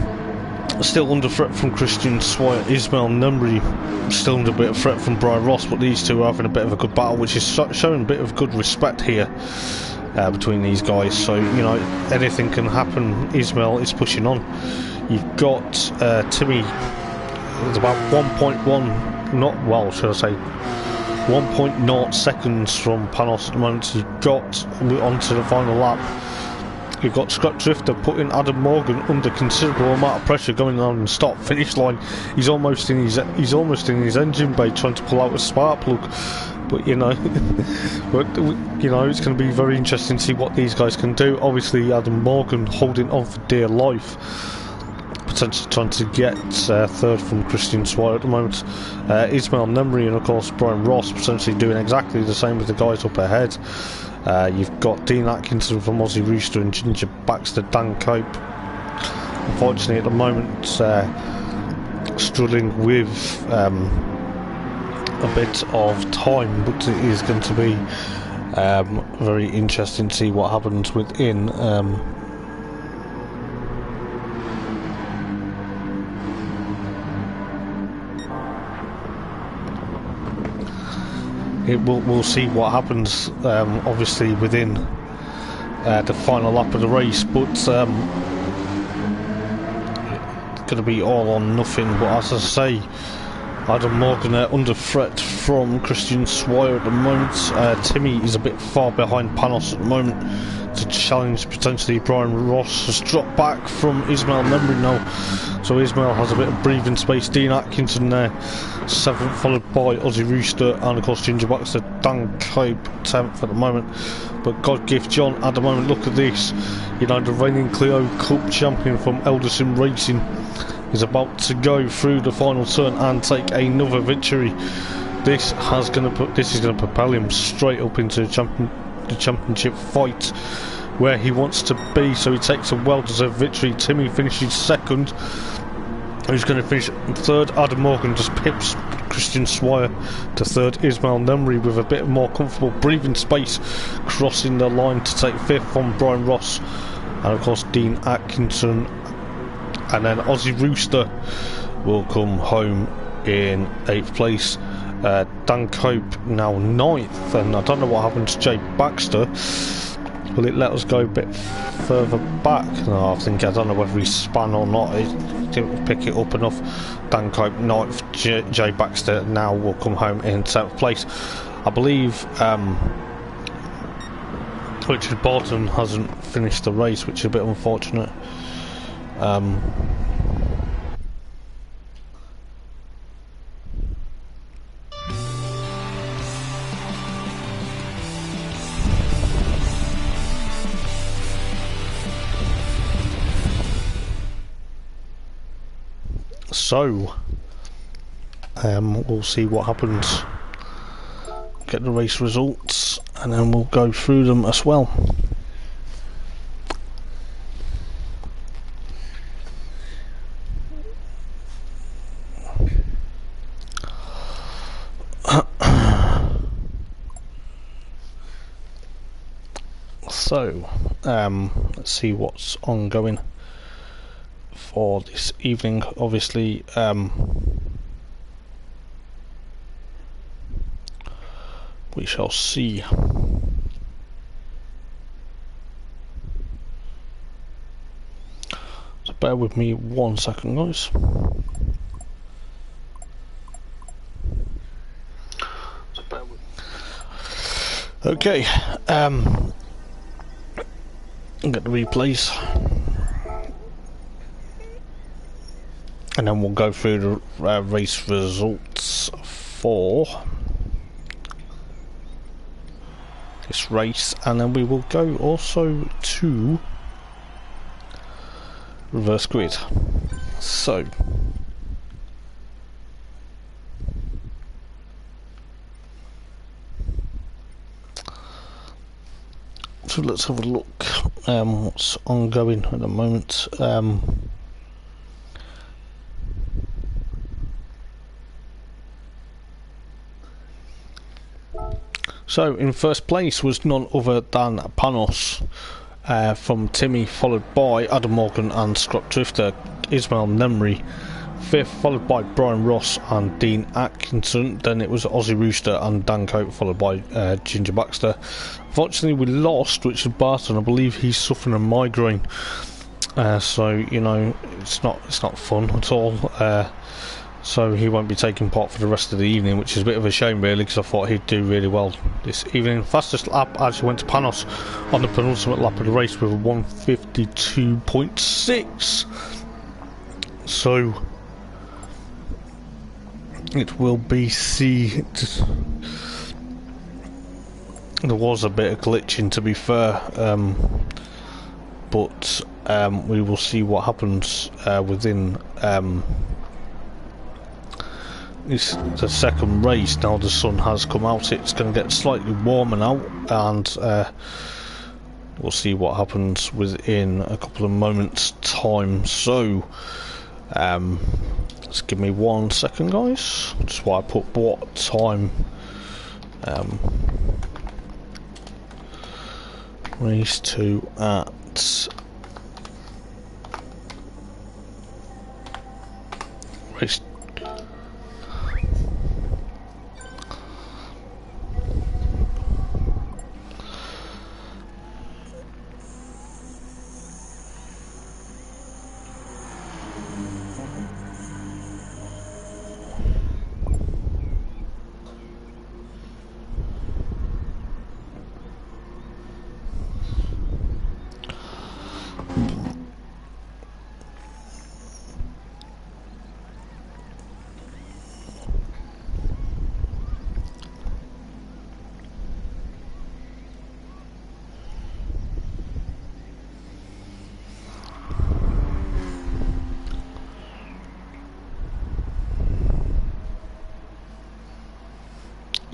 still under threat from Christian Swire. Ismail Nemri still under a bit of threat from Brian Ross, but these two are having a bit of a good battle, which is showing a bit of good respect here between these guys. So you know, anything can happen. Ismail is pushing on. You've got Timmy, it's about 1.0 seconds from Panos at the moment. You've got onto the final lap you've got Scott Drifter putting Adam Morgan under considerable amount of pressure going on the start finish line. He's almost in his engine bay trying to pull out a spark plug. But you know, it's going to be very interesting to see what these guys can do. Obviously, Adam Morgan holding on for dear life, potentially trying to get third from Christian Swire at the moment. Ismail Nemri and of course Brian Ross potentially doing exactly the same with the guys up ahead. You've got Dean Atkinson from Aussie Rooster and Ginger Baxter, Dan Cope. Unfortunately, at the moment, struggling with a bit of time, but it is going to be very interesting to see what happens within. We'll see what happens, obviously within the final lap of the race, but it's going to be all or nothing. But as I say, Adam Morgan under threat from Christian Swire at the moment. Timmy is a bit far behind Panos at the moment to challenge potentially Brian Ross. Has dropped back from Ismail Nemri now, so Ismail has a bit of breathing space. Dean Atkinson there, 7th, followed by Aussie Rooster and of course Ginger Baxter. Dan Cope 10th at the moment. But God Gift John at the moment, look at this, you know, the reigning Clio Cup champion from Elderson Racing is about to go through the final turn and take another victory. This is going to propel him straight up into the championship fight where he wants to be, so he takes a well-deserved victory. Timmy finishes second. Who's going to finish third? Adam Morgan just pips Christian Swire to third. Ismail Nemri with a bit more comfortable breathing space crossing the line to take fifth from Brian Ross, and of course Dean Atkinson. And then Aussie Rooster will come home in 8th place. Dan Cope now 9th, and I don't know what happened to Jay Baxter. Will it let us go a bit further back? No, I don't know whether he spun or not. It didn't pick it up enough. Dan Cope 9th. Jay Baxter now will come home in 7th place. I believe Richard Barton hasn't finished the race, which is a bit unfortunate. So we'll see what happens, get the race results, and then we'll go through them as well. So let's see what's ongoing for this evening. Obviously we shall see. So bear with me 1 second, guys. Okay, get the replays, and then we'll go through the race results for this race, and then we will go also to reverse grid. So let's have a look what's ongoing at the moment. So in first place was none other than Panos from Timmy, followed by Adam Morgan and Scott Drifter. Ismail Nemri 5th, followed by Brian Ross and Dean Atkinson. Then it was Aussie Rooster and Dan Cope, followed by Ginger Baxter. Unfortunately, we lost Richard Barton. I believe he's suffering a migraine, so you know it's not fun at all. so he won't be taking part for the rest of the evening, which is a bit of a shame really, because I thought he'd do really well this evening. Fastest lap actually went to Panos on the penultimate lap of the race with a 152.6. So it will be there was a bit of glitching, to be fair, but we will see what happens within the second race. Now the sun has come out, it's going to get slightly warmer now, and we'll see what happens within a couple of moments time. So just give me 1 second, guys, just while I put what time race 2 at race.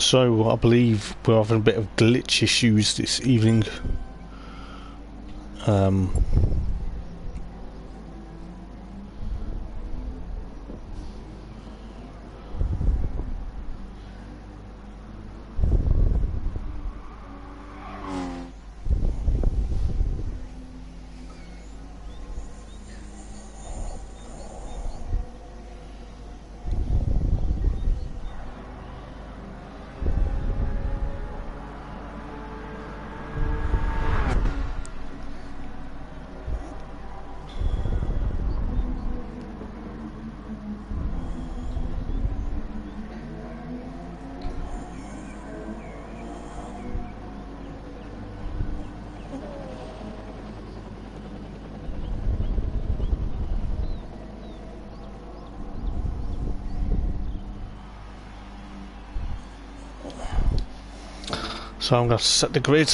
So I believe we're having a bit of glitch issues this evening. So I'm going to set the grid.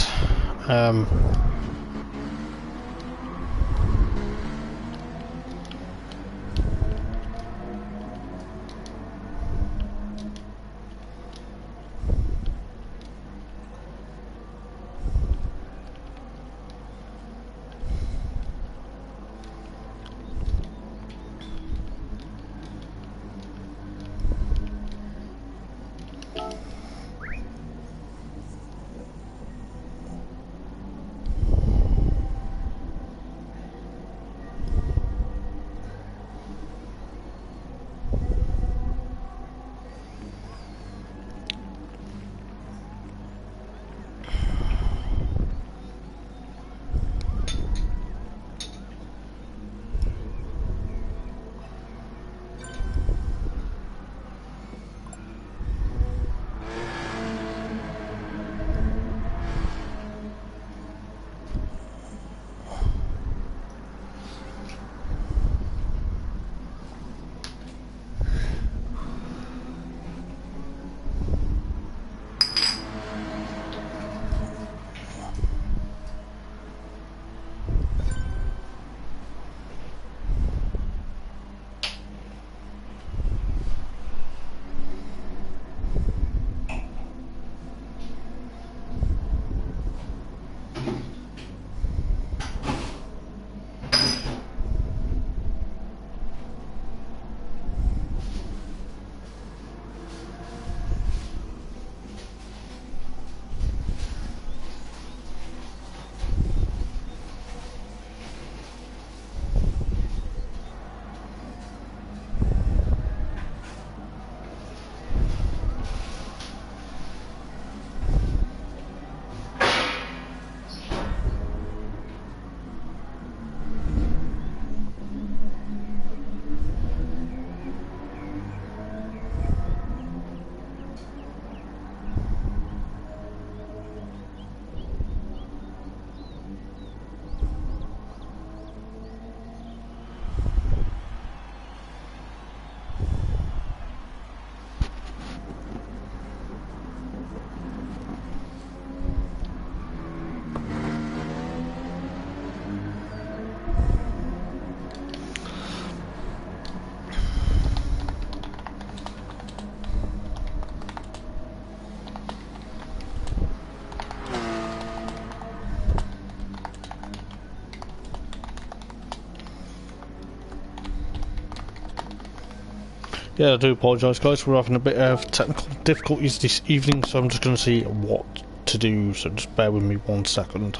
Yeah, I do apologise guys, we're having a bit of technical difficulties this evening, so I'm just going to see what to do, so just bear with me 1 second.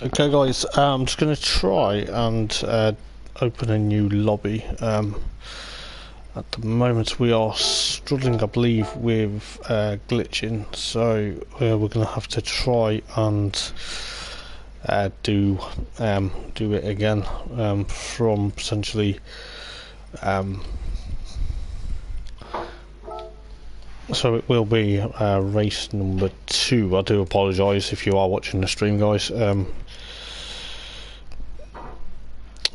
Okay guys, I'm just going to try and open a new lobby. At the moment we are struggling, I believe, with glitching, so we're going to have to try and do it again from potentially so it will be race number 2. I do apologise if you are watching the stream guys.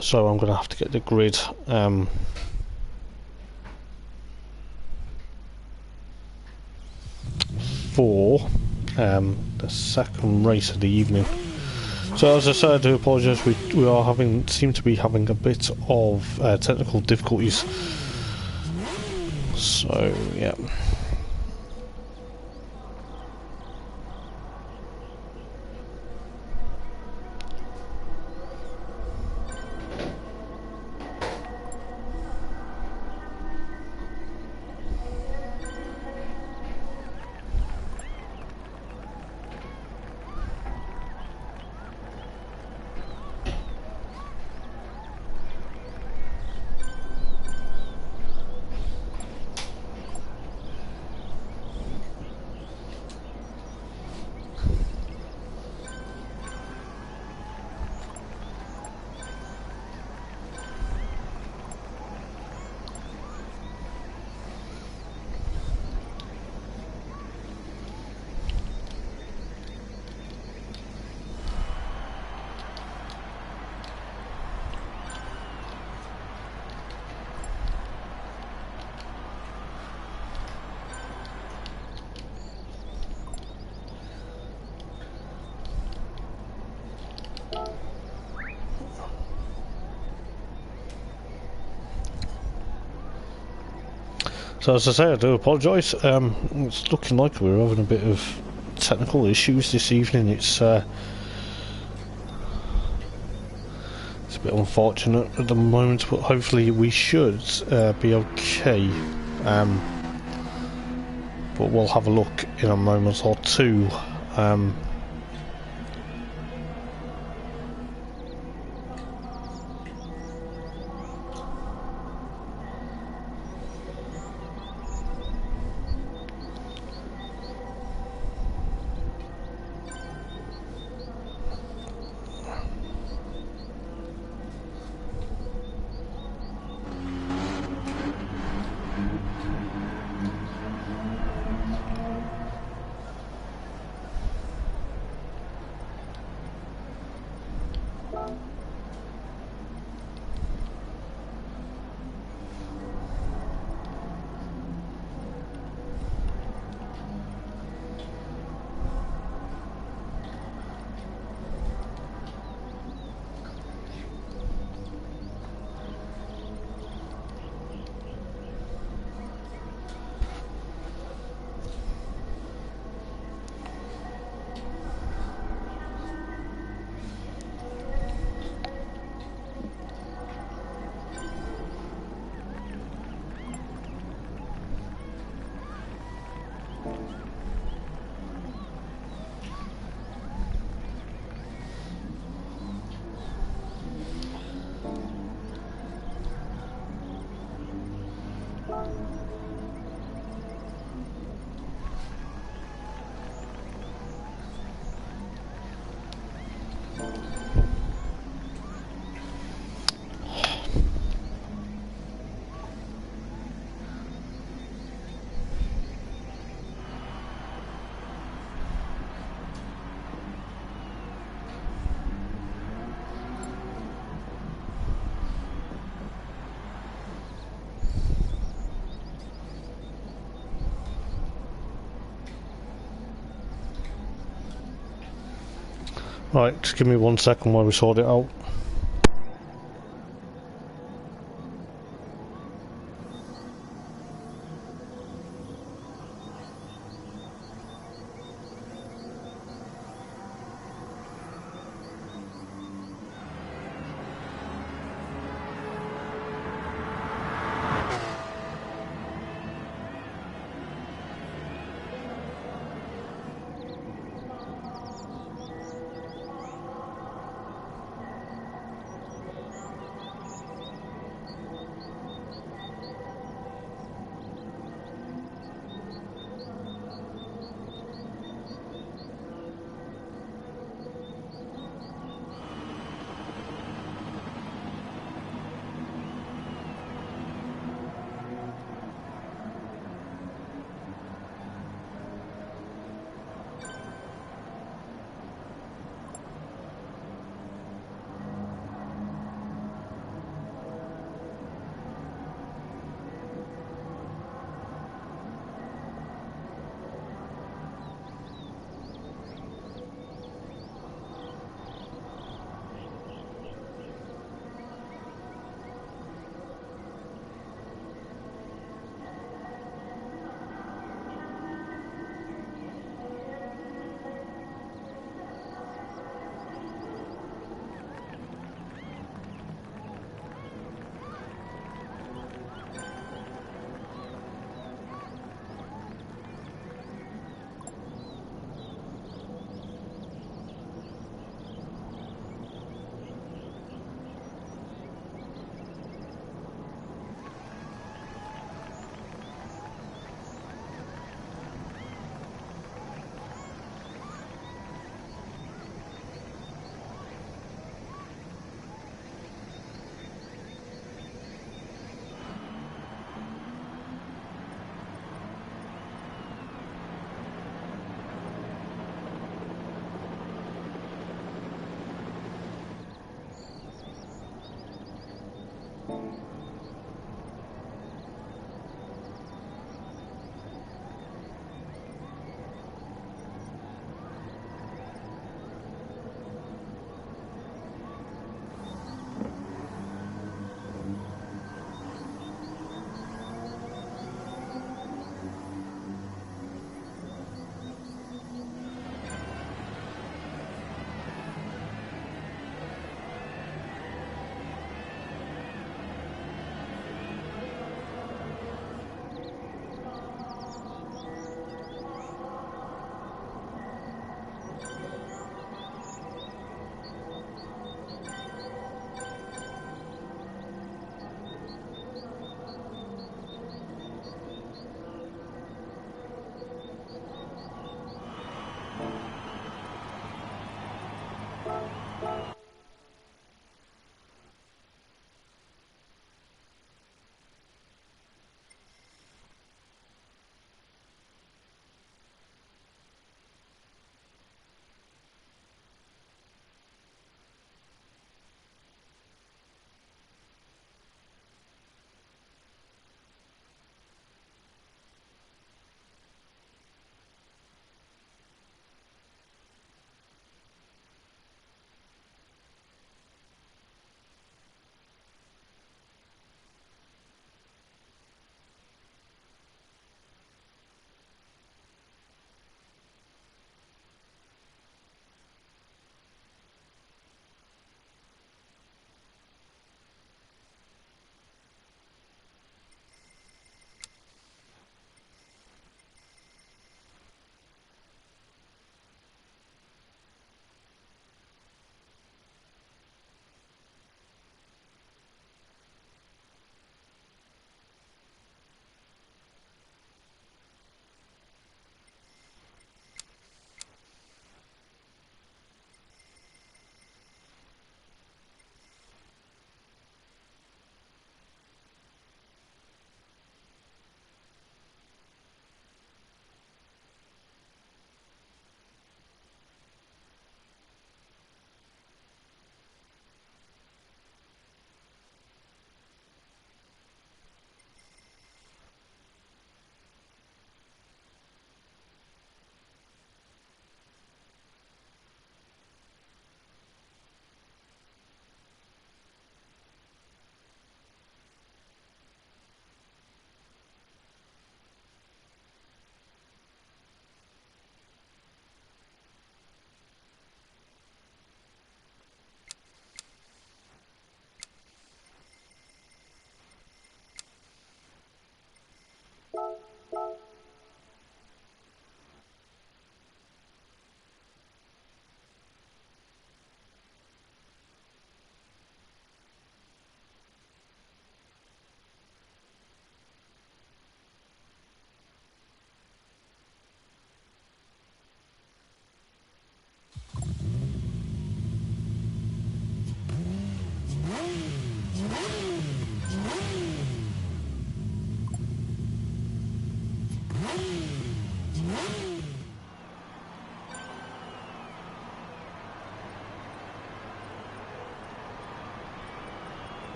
So I'm going to have to get the grid for the second race of the evening. So as I said, I do apologise, we seem to be having a bit of technical difficulties. So yeah. So as I say, I do apologise. It's looking like we're having a bit of technical issues this evening. It's a bit unfortunate at the moment, but hopefully we should be okay. But we'll have a look in a moment or two. Right, just give me 1 second while we sort it out.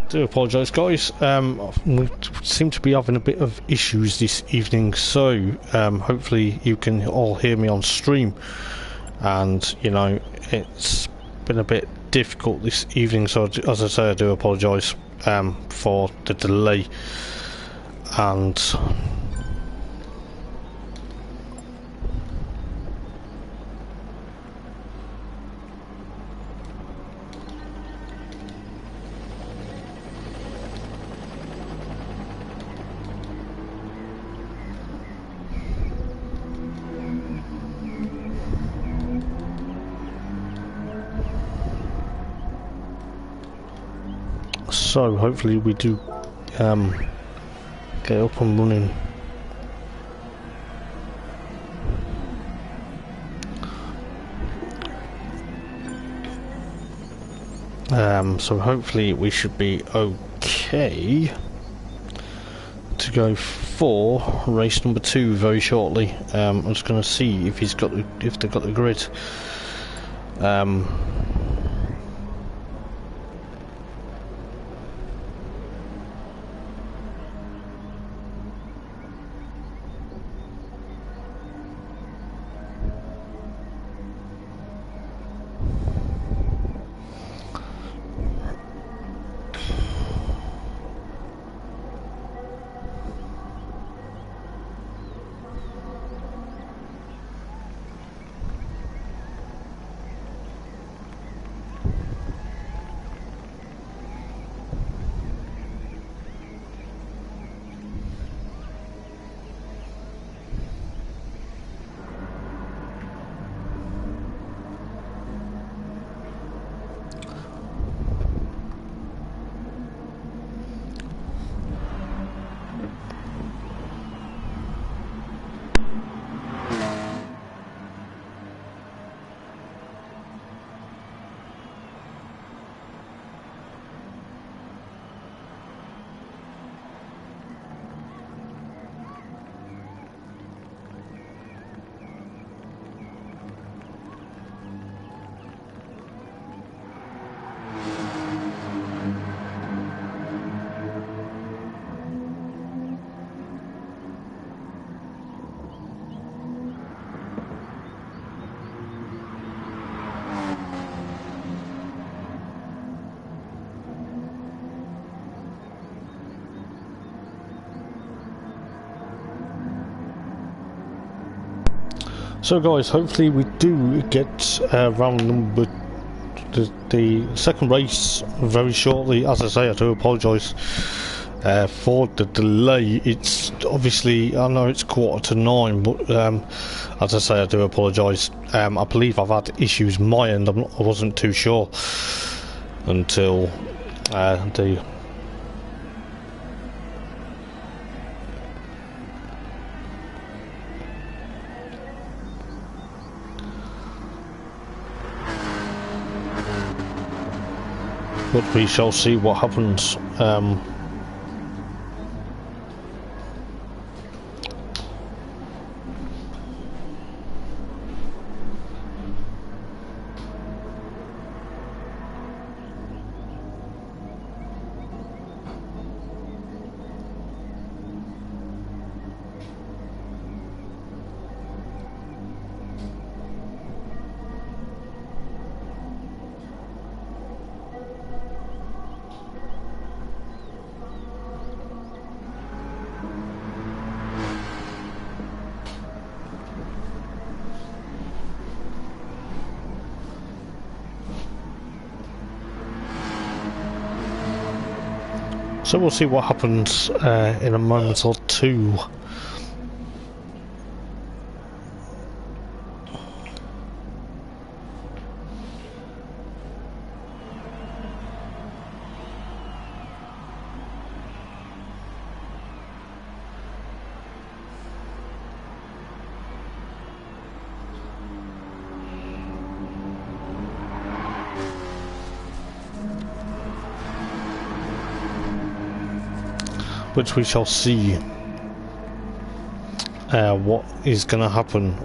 Do apologise, guys. We seem to be having a bit of issues this evening, so hopefully you can all hear me on stream. And you know, it's been a bit difficult this evening, so as I say, I do apologise for the delay. And so hopefully we do get up and running. So hopefully we should be okay to go for race number 2 very shortly. I'm just going to see if they've got the grid. So guys, hopefully we do get round number the second race very shortly. As I say, I do apologise for the delay. It's obviously, I know it's 8:45, but as I say, I do apologise. I believe I've had issues my end. I wasn't too sure until the but we shall see what happens. So we'll see what happens in a moment or two. Which we shall see what is going to happen.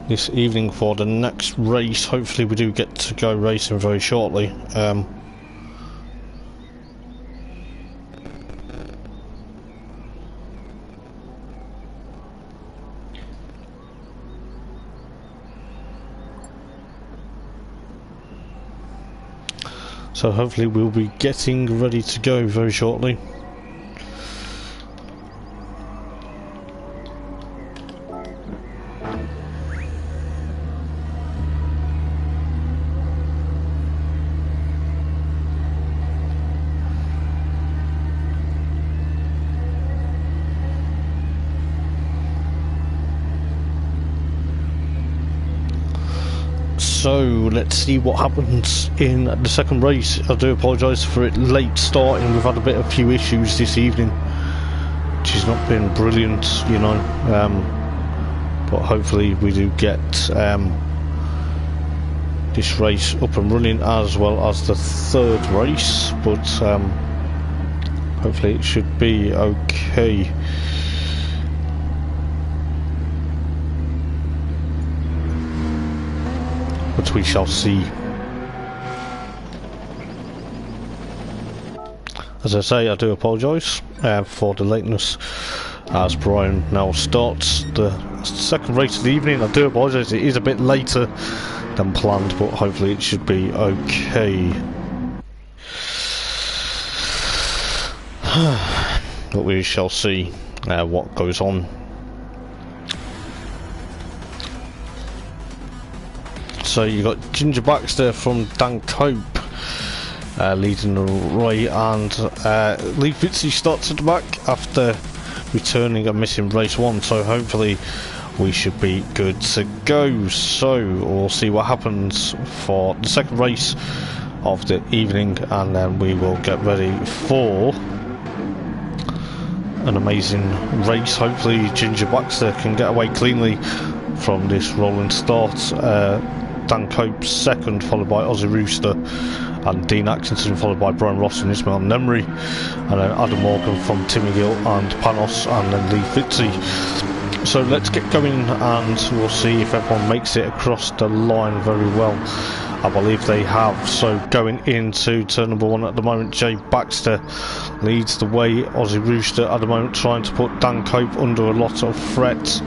this evening for the next race. Hopefully we do get to go racing very shortly. So hopefully we'll be getting ready to go very shortly. So let's see what happens in the second race. I do apologise for it late starting. We've had a few issues this evening, which has not been brilliant, you know. But hopefully we do get this race up and running as well as the third race. But hopefully it should be okay. But we shall see. As I say, I do apologise for the lateness as Brian now starts the second race of the evening. I do apologise, it is a bit later than planned, but hopefully it should be okay. But we shall see what goes on. So you got Ginger Baxter from Dan Cope leading the way, and Lee Fitzy starts at the back after returning and missing race one. So hopefully we should be good to go. So we'll see what happens for the second race of the evening, and then we will get ready for an amazing race. Hopefully Ginger Baxter can get away cleanly from this rolling start. Dan Cope second, followed by Aussie Rooster and Dean Atkinson, followed by Brian Ross and Ismail Nemri, and then Adam Morgan from Timmy Gill and Panos, and then Lee Fitzy. So let's get going and we'll see if everyone makes it across the line very well. I believe they have. So going into turn number one at the moment, Jay Baxter leads the way. Aussie Rooster at the moment trying to put Dan Cope under a lot of threat,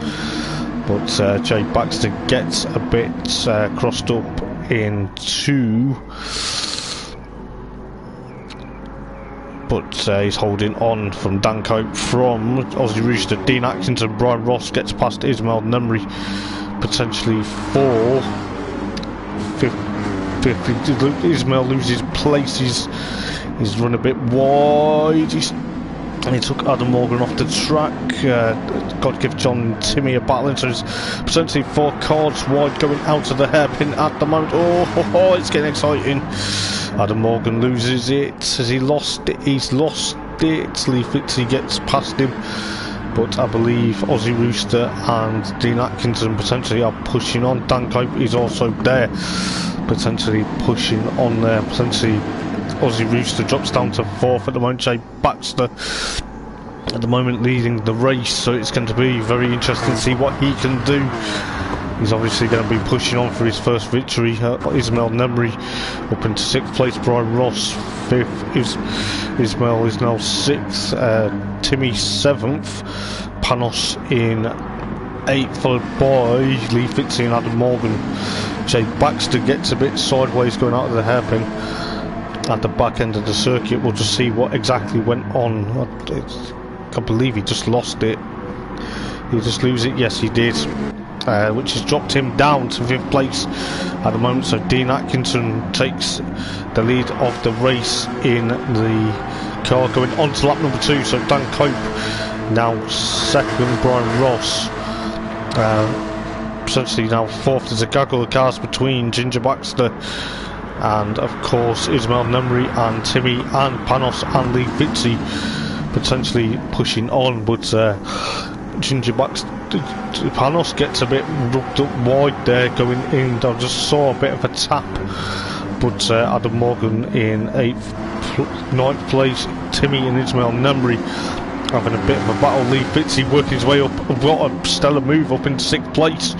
but Jay Baxter gets a bit crossed up into, but he's holding on from Dan Cope from Aussie Rooster. Dean Atkinson, Brian Ross gets past Ismail Nemri, potentially for 50. Ismail loses places, he's run a bit wide. He took Adam Morgan off the track. God give John and Timmy a battle, so there's potentially 4 cars wide going out of the hairpin at the moment. Oh, it's getting exciting. Adam Morgan loses it. Has he lost it? He's lost it. Lee Fitzy gets past him, but I believe Aussie Rooster and Dean Atkinson potentially are pushing on. Dan Cope is also there, potentially pushing on there. Potentially Aussie Rooster drops down to 4th at the moment. Jay Baxter at the moment leading the race, so it's going to be very interesting to see what he can do. He's obviously going to be pushing on for his first victory. Ismail Nemri up into 6th place, Brian Ross 5th, Ismail is now 6th, Timmy 7th, Panos in 8th, followed by Lee Fitzy and Adam Morgan. Jay Baxter gets a bit sideways going out of the hairpin at the back end of the circuit. We'll just see what exactly went on. I can't believe he just lost it. Did he just lose it? Yes, he did. Which has dropped him down to 5th place at the moment. So Dean Atkinson takes the lead of the race in the car going on to lap number 2. So Dan Cope now 2nd, Brian Ross essentially now 4th. There's a gaggle of cars between Ginger Baxter and of course Ismail Nemri and Timmy and Panos and Lee Fitzy potentially pushing on, but Ginger Baxter, Panos gets a bit rubbed up wide there going in. I just saw a bit of a tap, but Adam Morgan in 9th place, Timmy and Ismail Nemri having a bit of a battle. Lee Fitzy working his way up, got a stellar move up into 6th place.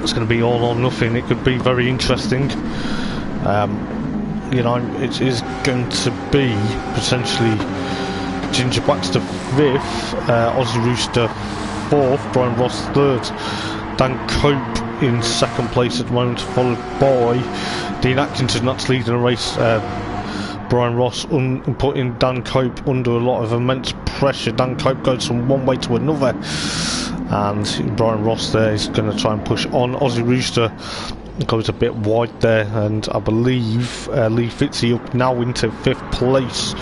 it's going to be all or nothing. It could be very interesting. You know, it is going to be potentially Ginger Baxter 5th, Aussie Rooster 4th, Brian Ross 3rd, Dan Cope in 2nd place at the moment, followed by Dean Atkinson. That's leading the race. Brian Ross putting Dan Cope under a lot of immense pressure. Dan Cope goes from one way to another, and Brian Ross there is going to try and push on. Aussie Rooster goes a bit wide there, and I believe Lee Fitzy up now into 5th place,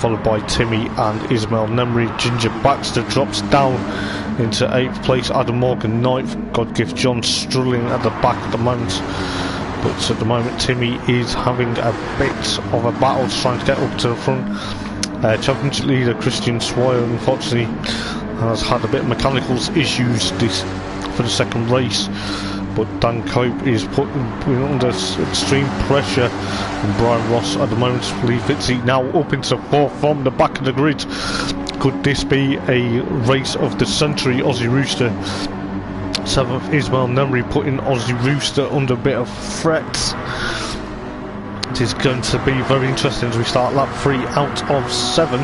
followed by Timmy and Ismail Nemri. Ginger Baxter drops down into 8th place, Adam Morgan 9th, God Gift John struggling at the back at the moment, but at the moment Timmy is having a bit of a battle trying to get up to the front. Championship leader Christian Swire unfortunately has had a bit of mechanical issues for the 2nd race, but Dan Cope is putting under extreme pressure from Brian Ross at the moment. Lee Fitzy now up into 4th from the back of the grid. Could this be a race of the century? Aussie Rooster 7th, Ismail Nemri putting Aussie Rooster under a bit of threat. It is going to be very interesting as we start lap 3 out of 7.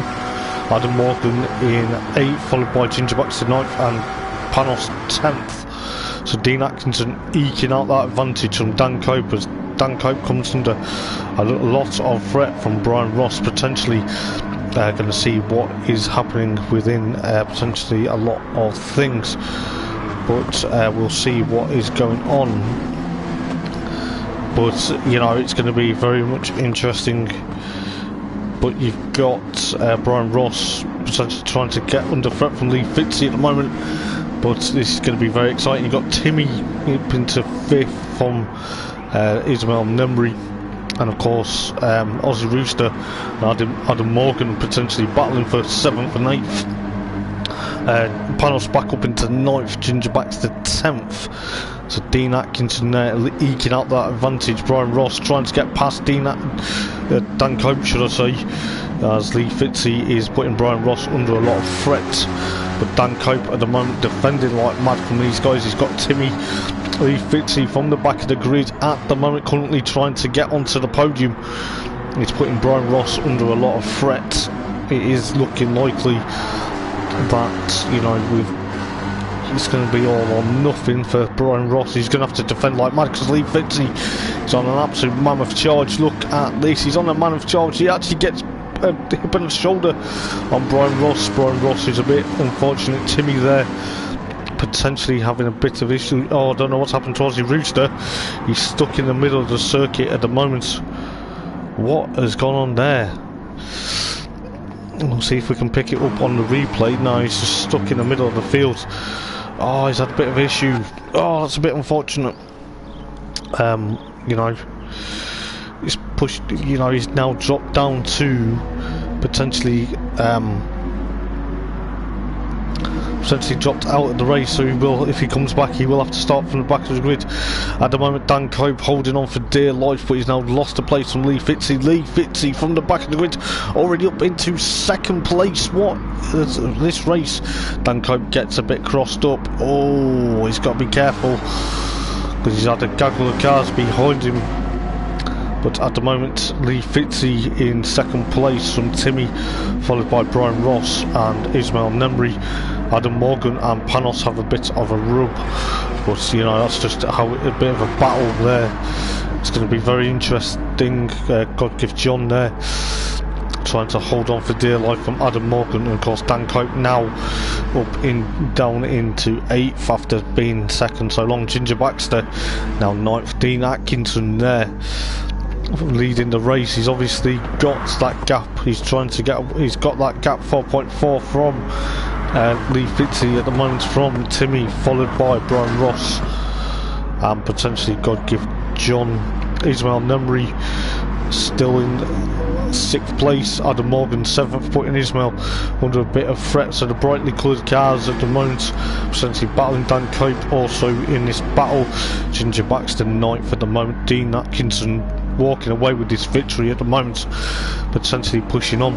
Adam Morgan in 8th, followed by Ginger Baxter 9th and Panos 10th. So Dean Atkinson eking out that advantage from Dan Cope, as Dan Cope comes under a lot of threat from Brian Ross. Potentially going to see what is happening within potentially a lot of things, but we'll see what is going on. But you know, it's going to be very much interesting. But you've got Brian Ross potentially trying to get under threat from Lee Fitzy at the moment, but this is going to be very exciting. You've got Timmy up into 5th from Ismail Nemri, and of course Aussie Rooster and Adam Morgan potentially battling for 7th and 8th. Panos back up into 9th, Ginger Baxter 10th. So Dean Atkinson there eking out that advantage. Brian Ross trying to get past Dan Cope, should I say, as Lee Fitzy is putting Brian Ross under a lot of threat. But Dan Cope at the moment defending like mad from these guys. He's got Timmy, Lee Fitzy from the back of the grid at the moment, currently trying to get onto the podium. He's putting Brian Ross under a lot of threat. It is looking likely that, you know, it's going to be all or nothing for Brian Ross. He's going to have to defend like mad because Lee Fitzy is on an absolute mammoth charge. Look at this, he's on a mammoth charge. He actually gets a hip and a shoulder on Brian Ross. Brian Ross is a bit unfortunate. Timmy there potentially having a bit of issue. Oh, I don't know what's happened to Aussie Rooster. He's stuck in the middle of the circuit at the moment. What has gone on there? We'll see if we can pick it up on the replay. No, he's just stuck in the middle of the field. Oh, he's had a bit of issue. Oh, that's a bit unfortunate. You know, he's pushed. You know, he's now dropped down to potentially dropped out of the race. So he will, if he comes back, he will have to start from the back of the grid. At the moment, Dan Cope holding on for dear life, but he's now lost a place from Lee Fitzy. Lee Fitzy from the back of the grid, already up into 2nd place. What this race? Dan Cope gets a bit crossed up. Oh, he's got to be careful because he's had a gaggle of cars behind him. But at the moment, Lee Fitzy in 2nd place from Timmy, followed by Brian Ross and Ismail Nemri. Adam Morgan and Panos have a bit of a rub, but you know, that's just how a bit of a battle there. It's going to be very interesting. God Gift John there trying to hold on for dear life from Adam Morgan, and of course Dan Cope now down into 8th after being 2nd so long. Ginger Baxter now 9th. Dean Atkinson there leading the race. He's obviously got that gap. He's trying to get. He's got that gap 4.4 from Lee Fitzy at the moment from Timmy, followed by Brian Ross and potentially God Gift John. Ismail Nemri still in 6th place. Adam Morgan 7th, putting Ismail under a bit of threat. So the brightly coloured cars at the moment essentially battling. Dan Cope also in this battle. Ginger Baxter 9th at the moment. Dean Atkinson walking away with this victory at the moment, potentially pushing on.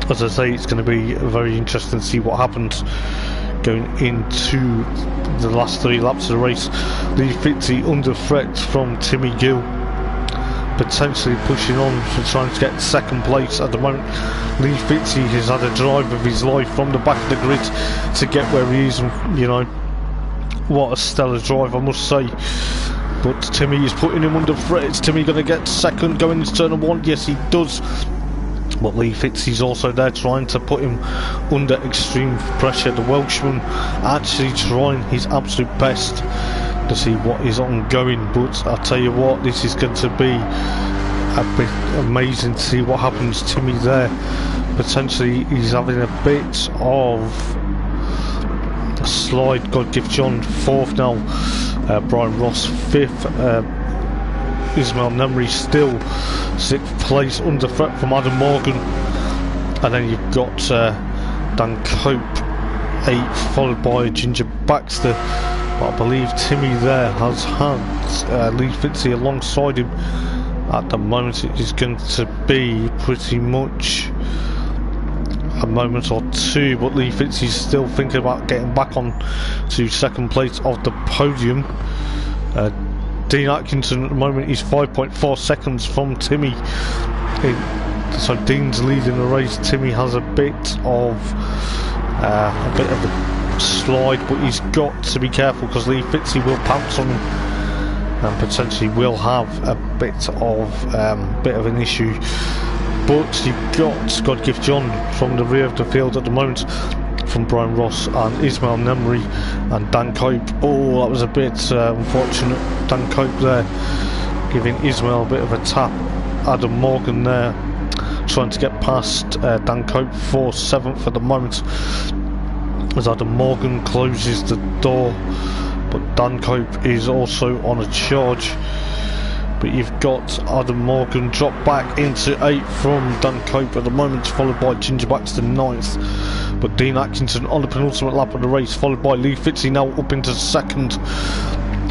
As I say, it's going to be very interesting to see what happens going into the last 3 laps of the race. Lee Fitzy under threat from Timmy Gill, potentially pushing on to trying to get second place at the moment. Lee Fitzy has had a drive of his life from the back of the grid to get where he is, and you know, what a stellar drive, I must say. But Timmy is putting him under threat. Is Timmy going to get second going into turn 1? Yes, he does. But Lee Fitzy's also there trying to put him under extreme pressure. The Welshman actually trying his absolute best to see what is ongoing. But I'll tell you what, this is going to be a bit amazing to see what happens. Timmy there, potentially he's having a bit of a slide. God give John 4th now. Brian Ross 5th. Ismail Nemri still 6th place under threat from Adam Morgan, and then you've got Dan Cope 8th, followed by Ginger Baxter. But I believe Timmy there has had Lee Fitzy alongside him. At the moment it is going to be pretty much a moment or two, but Lee Fitzy's still thinking about getting back on to second place of the podium. Dean Atkinson at the moment is 5.4 seconds from Timmy. So Dean's leading the race. Timmy has a bit of a slide, but he's got to be careful because Lee Fitzy will pounce on him and potentially will have a bit of an issue. But you've got God Give John from the rear of the field at the moment, from Brian Ross and Ismail Nemri and Dan Cope. Oh, that was a bit unfortunate. Dan Cope there giving Ismail a bit of a tap. Adam Morgan there trying to get past Dan Cope for 7th at the moment, as Adam Morgan closes the door, but Dan Cope is also on a charge. But you've got Adam Morgan drop back into 8th from Dan Cope at the moment, followed by Ginger Baxter 9th. But Dean Atkinson on the penultimate lap of the race, followed by Lee Fitzy now up into 2nd,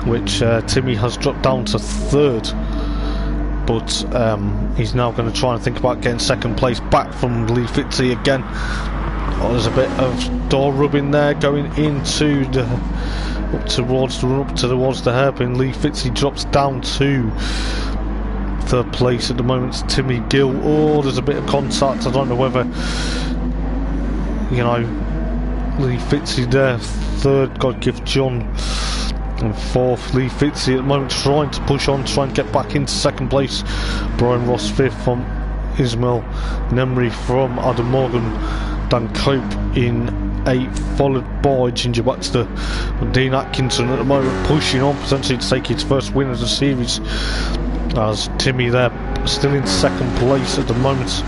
which Timmy has dropped down to 3rd. But he's now going to try and think about getting second place back from Lee Fitzy again. Oh, there's a bit of door rubbing there going into the towards the hairpin. Lee Fitzy drops down to 3rd place at the moment. Timmy Gill. Oh, there's a bit of contact. I don't know whether, you know, Lee Fitzy there 3rd. God give John, and 4th Lee Fitzy at the moment trying to push on, trying to get back into second place. Brian Ross 5th from Ismail Nemri from Adam Morgan. Dan Cope in 8th, followed by Ginger Baxter. And Dean Atkinson at the moment pushing on, potentially to take his first win of the series, as Timmy there still in 2nd place at the moment.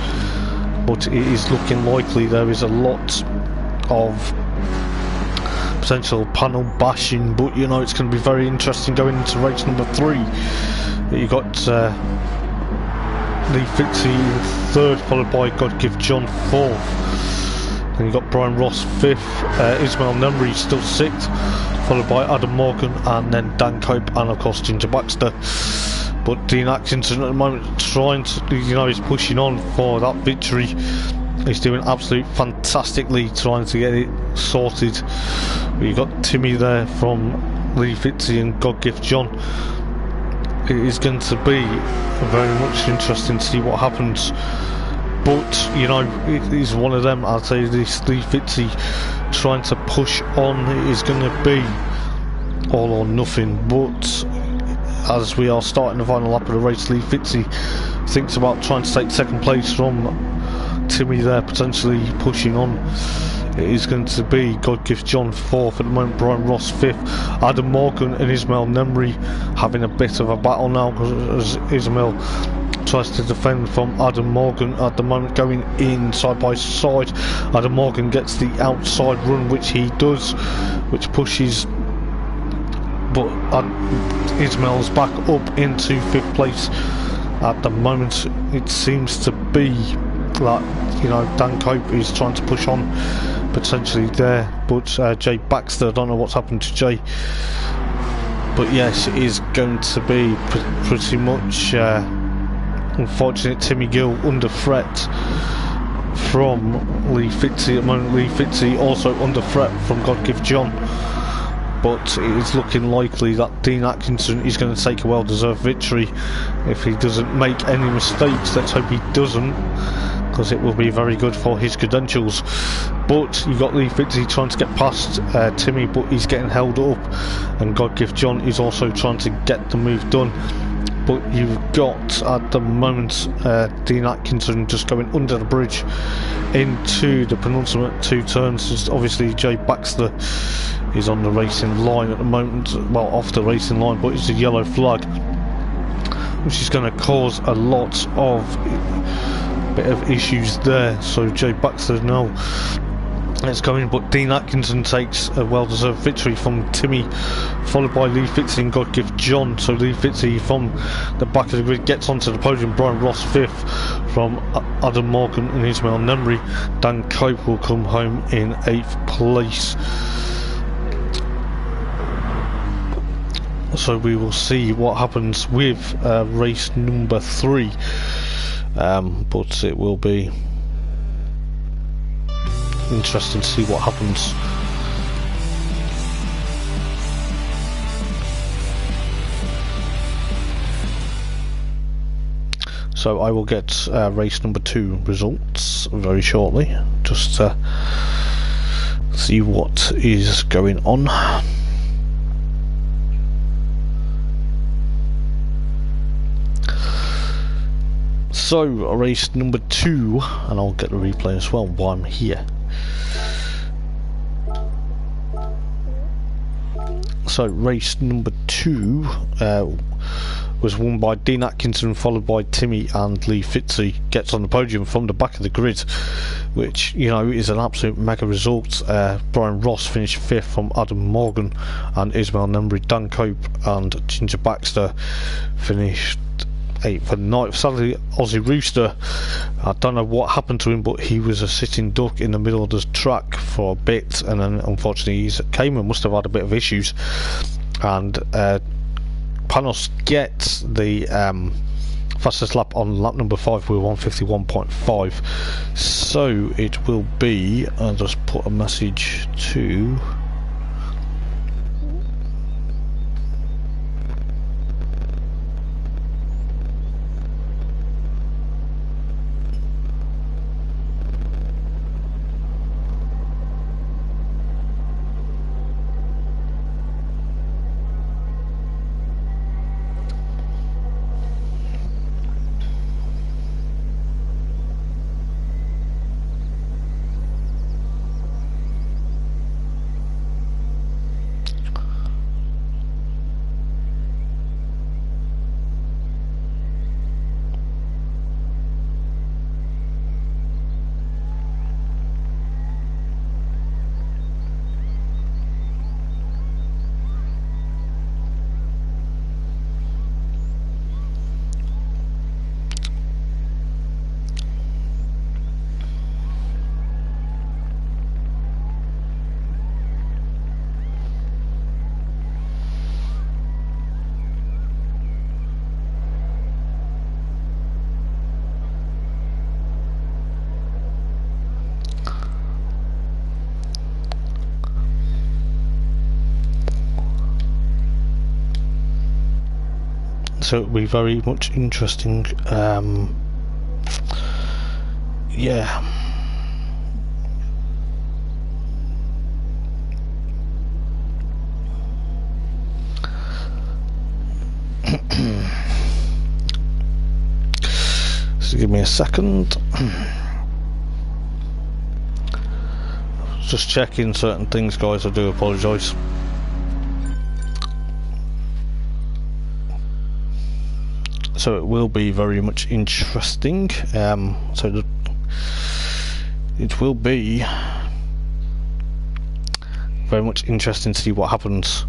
But it is looking likely there is a lot of potential panel bashing, but you know, it's going to be very interesting going into race number 3. You've got Lee Fitzy 3rd, followed by God Give John 4th. Then you've got Brian Ross 5th, Ismail Nemri still 6th, followed by Adam Morgan, and then Dan Cope, and of course Ginger Baxter. But Dean Atkinson at the moment trying to, you know, he's pushing on for that victory. He's doing absolutely fantastically, trying to get it sorted. You've got Timmy there from Lee Fitzy and God Give John. It is going to be very much interesting to see what happens. But, you know, it is one of them. I'll tell you this, Lee Fitzy trying to push on, it is going to be all or nothing. But as we are starting the final lap of the race, Lee Fitzy thinks about trying to take second place from Timmy there, potentially pushing on. It is going to be God Give John 4th at the moment, Brian Ross 5th, Adam Morgan and Ismail Nemri having a bit of a battle now, as Ismail tries to defend from Adam Morgan at the moment, going in side by side. Adam Morgan gets the outside run, which he does, which pushes, but Ismail's back up into 5th place at the moment. It seems to be like, you know, Dan Cope is trying to push on potentially there, but Jay Baxter, I don't know what's happened to Jay, but yes, it is going to be pretty much unfortunate. Timmy Gill under threat from Lee Fitzy at the moment. Lee Fitzy also under threat from God Give John, but it is looking likely that Dean Atkinson is going to take a well-deserved victory if he doesn't make any mistakes. Let's hope he doesn't, because it will be very good for his credentials. But you've got Lee Fitzy trying to get past Timmy, but he's getting held up, and God Give John is also trying to get the move done. But you've got at the moment Dean Atkinson just going under the bridge into the penultimate 2 turns. It's obviously Jay Baxter is on the racing line at the moment, well, off the racing line, but it's a yellow flag, which is going to cause a lot of bit of issues there. So Jay Baxter now it's going, but Dean Atkinson takes a well-deserved victory from Timmy, followed by Lee Fitzy and God Give John. So Lee Fitzy from the back of the grid gets onto the podium. Brian Ross 5th from Adam Morgan and Ismail Nemri. Dan Cope will come home in 8th place. So we will see what happens with race number 3, but it will be interesting to see what happens. So I will get race number 2 results very shortly, just to see what is going on. So race number 2, and I'll get the replay as well while I'm here. So race number 2 was won by Dean Atkinson, followed by Timmy and Lee Fitzy. Gets on the podium from the back of the grid, which, you know, is an absolute mega result. Brian Ross finished 5th from Adam Morgan and Ismail Nemri. Dan Cope and Ginger Baxter finished 8th and 9th. Sadly, Aussie Rooster, I don't know what happened to him, but he was a sitting duck in the middle of the track for a bit, and then unfortunately he's at Cayman, must have had a bit of issues, and Panos gets the fastest lap on lap number 5 with 151.5. so it will be, I'll just put a message to so it'll be very much interesting. Yeah. So give me a second. Just checking certain things, guys. I do apologise. So it will be very much interesting. It will be very much interesting to see what happens.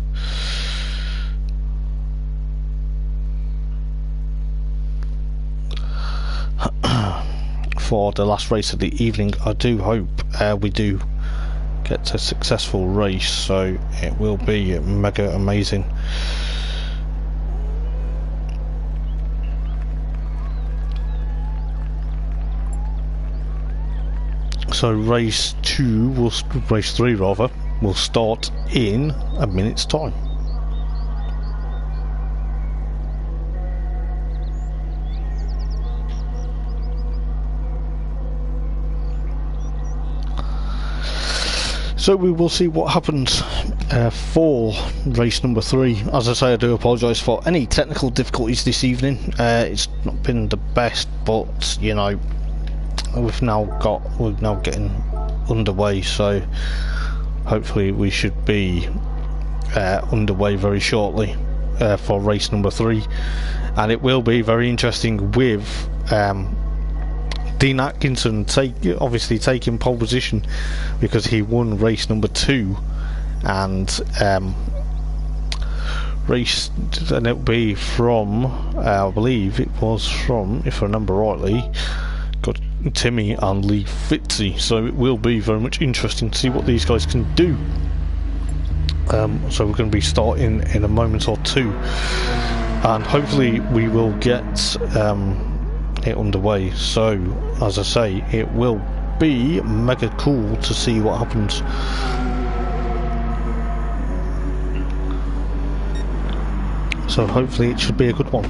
For the last race of the evening, I do hope we do get a successful race, so it will be mega amazing. So race 3 rather, will start in a minute's time. So we will see what happens for race number 3. As I say, I do apologise for any technical difficulties this evening. It's not been the best, but you know, we're now getting underway, so hopefully we should be underway very shortly for race number 3, and it will be very interesting with Dean Atkinson obviously taking pole position because he won race number 2, and it'll be from I believe it was from, if I remember rightly, got Timmy and Lee Fitzy, so it will be very much interesting to see what these guys can do. So we're going to be starting in a moment or two, and hopefully we will get it underway. So as I say, it will be mega cool to see what happens. So hopefully it should be a good one.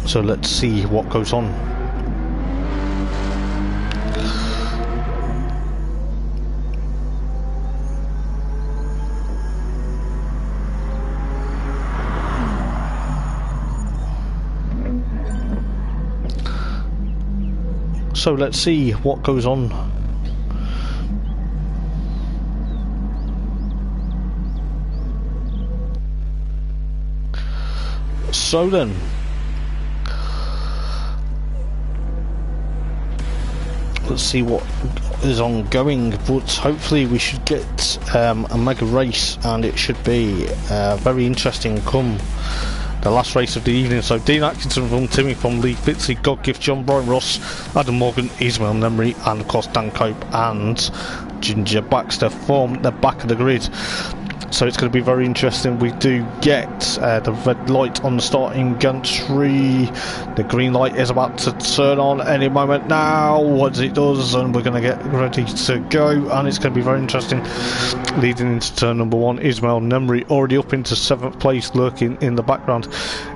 So let's see what goes on. So let's see what goes on. So then, let's see what is ongoing, but hopefully we should get a mega race, and it should be very interesting come the last race of the evening. So Dean Atkinson from Timmy, from Lee Fitzy, Godgift, John, Brian Ross, Adam Morgan, Ismail Nemri, and of course Dan Cope and Ginger Baxter form the back of the grid. So it's going to be very interesting. We do get the red light on the starting gantry. The green light is about to turn on any moment now, once it does, and we're going to get ready to go, and it's going to be very interesting. Leading into turn number 1, Ismail Nemri already up into 7th place. Lurking in the background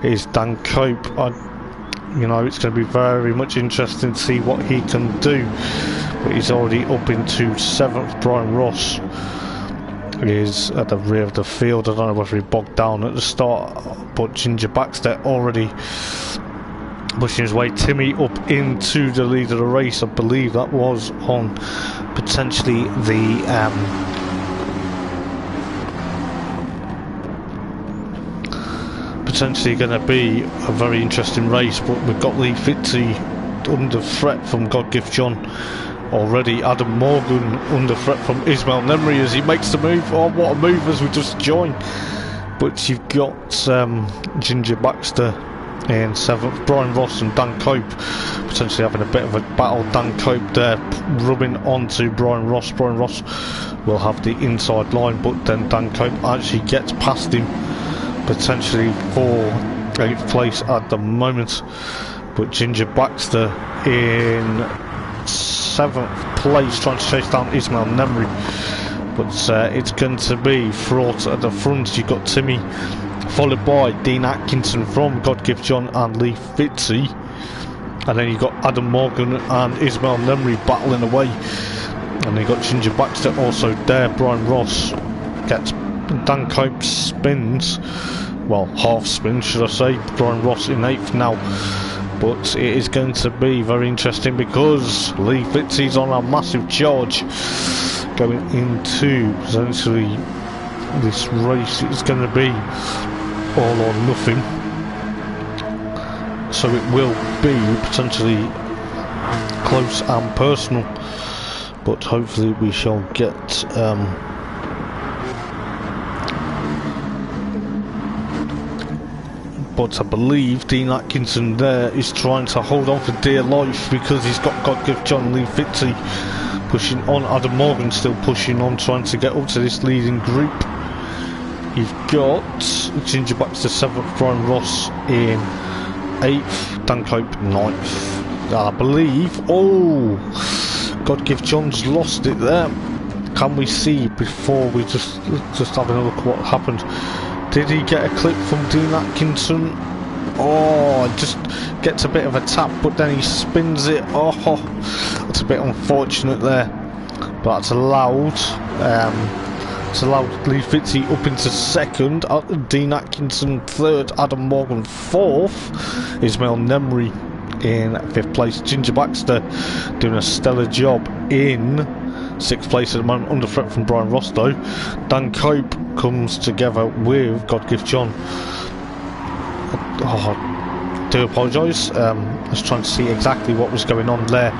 is Dan Cope. You know, it's going to be very much interesting to see what he can do, but he's already up into 7th. Brian Ross is at the rear of the field. I don't know whether he bogged down at the start, but Ginger Baxter already pushing his way. Timmy up into the lead of the race. I believe that was on potentially the potentially going to be a very interesting race, but we've got Lee Fitzy under threat from Godgift John already. Adam Morgan under threat from Ismail Nemri as he makes the move. Oh, what a move as we just joined. But you've got Ginger Baxter in 7th, Brian Ross and Dan Cope potentially having a bit of a battle. Dan Cope there rubbing onto Brian Ross. Brian Ross will have the inside line, but then Dan Cope actually gets past him, potentially for 8th place at the moment. But Ginger Baxter in 7th place trying to chase down Ismail Nemri, but it's going to be fraught at the front. You've got Timmy followed by Dean Atkinson from Godgift John and Lee Fitzy, and then you've got Adam Morgan and Ismail Nemri battling away, and you've got Ginger Baxter also there. Brian Ross gets Dan Cope spins, well, half spin should I say. Brian Ross in 8th now, but it is going to be very interesting because Lee Fitzy's on a massive charge going into essentially this race. It's going to be all or nothing, so it will be potentially close and personal, but hopefully we shall get but I believe Dean Atkinson there is trying to hold on for dear life because he's got Godgift John, Lee Fitzy pushing on. Adam Morgan still pushing on, trying to get up to this leading group. You've got Ginger Baxter 7th, Brian Ross in 8th, Dan Cope ninth. I believe, oh, God give John's lost it there. Can we see before we just having a look at what happened? Did he get a clip from Dean Atkinson? Oh, just gets a bit of a tap, but then he spins it. Oh, that's a bit unfortunate there. But it's allowed Lee Fitzy up into second, Dean Atkinson third, Adam Morgan fourth, Ismail Nemri in fifth place, Ginger Baxter doing a stellar job in sixth place at the moment, under threat from Brian Rostow. Dan Cope comes together with God Gift John. Oh, I do apologise, I was trying to see exactly what was going on there,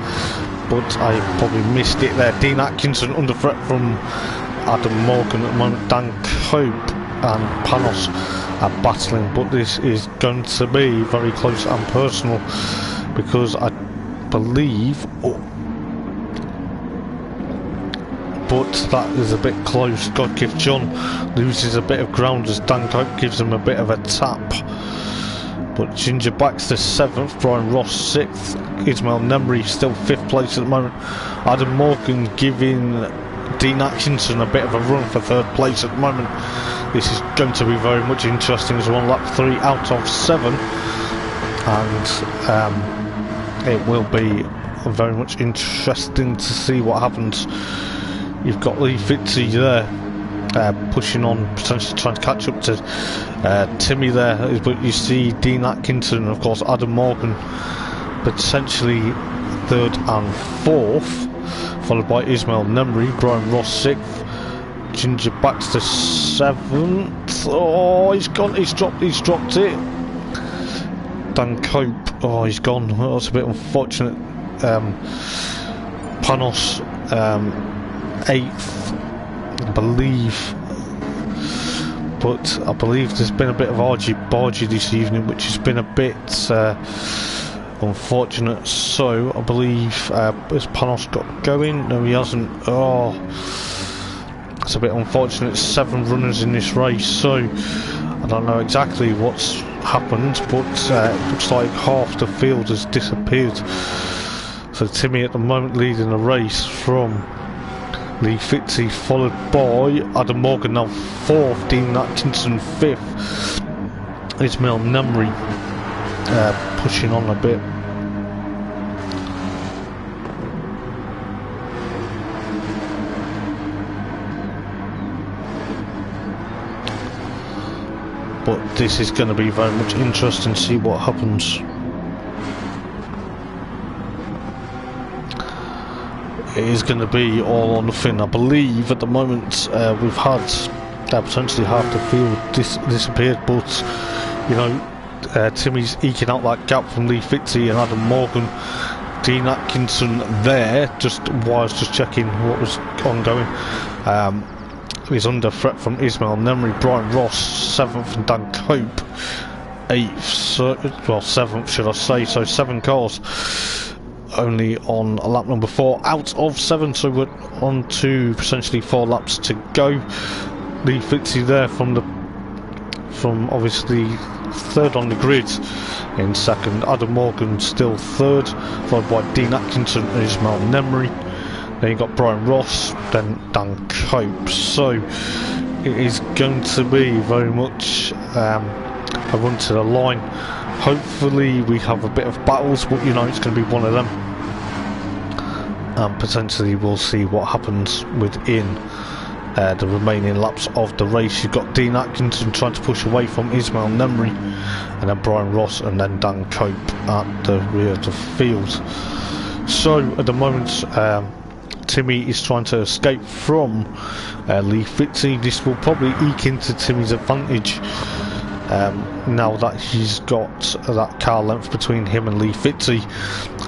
but I probably missed it there. Dean Atkinson under threat from Adam Morgan at the moment. Dan Cope and Panos are battling, but this is going to be very close and personal, because I believe but that is a bit close. God Gift John loses a bit of ground as Dan Cope gives him a bit of a tap. But Ginger Baxter 7th, Brian Ross 6th, Ismail Nemri still 5th place at the moment. Adam Morgan giving Dean Atkinson a bit of a run for 3rd place at the moment. This is going to be very much interesting as one lap 3 out of 7. And it will be very much interesting to see what happens. You've got Lee Fitzy there, pushing on, potentially trying to catch up to Timmy there, but you see Dean Atkinson and of course Adam Morgan potentially 3rd and 4th, followed by Ismail Nemri, Brian Ross 6th, Ginger Baxter 7th. Oh, he's gone, he's dropped it. Dan Cope, oh, he's gone. That's a bit unfortunate. Panos 8th, I believe, but I believe there's been a bit of argy-bargy this evening, which has been a bit unfortunate. So I believe has Panos got going? No, he hasn't. Oh, it's a bit unfortunate. 7 runners in this race, so I don't know exactly what's happened, but it looks like half the field has disappeared. So Timmy at the moment leading the race from Lee Fitzy, followed by Adam Morgan now 4th, Dean Atkinson 5th, Ismail Nemri pushing on a bit. But this is going to be very much interesting to see what happens. It is going to be all or nothing. I believe at the moment we've had potentially half the field disappeared, but you know, Timmy's eking out that gap from Lee Fitzy and Adam Morgan. Dean Atkinson there, while I was just checking what was ongoing. He's under threat from Ismail Nemri, Brian Ross 7th and Dan Cope 8th, so, well 7th should I say, so 7 cars only on lap number 4 out of 7, so we're on to potentially 4 laps to go. Lee Fitzy there from obviously 3rd on the grid in 2nd, Adam Morgan still 3rd, followed by Dean Atkinson and Ismail Nemri. Then you got Brian Ross, then Dan Cope. So it is going to be very much a run to the line. Hopefully we have a bit of battles, but you know, it's going to be one of them. And potentially we'll see what happens within the remaining laps of the race. You've got Dean Atkinson trying to push away from Ismail Nemri, and then Brian Ross and then Dan Cope at the rear of the field. So at the moment Timmy is trying to escape from Lee Fitzy. This will probably eke into Timmy's advantage now that he's got that car length between him and Lee Fitzy.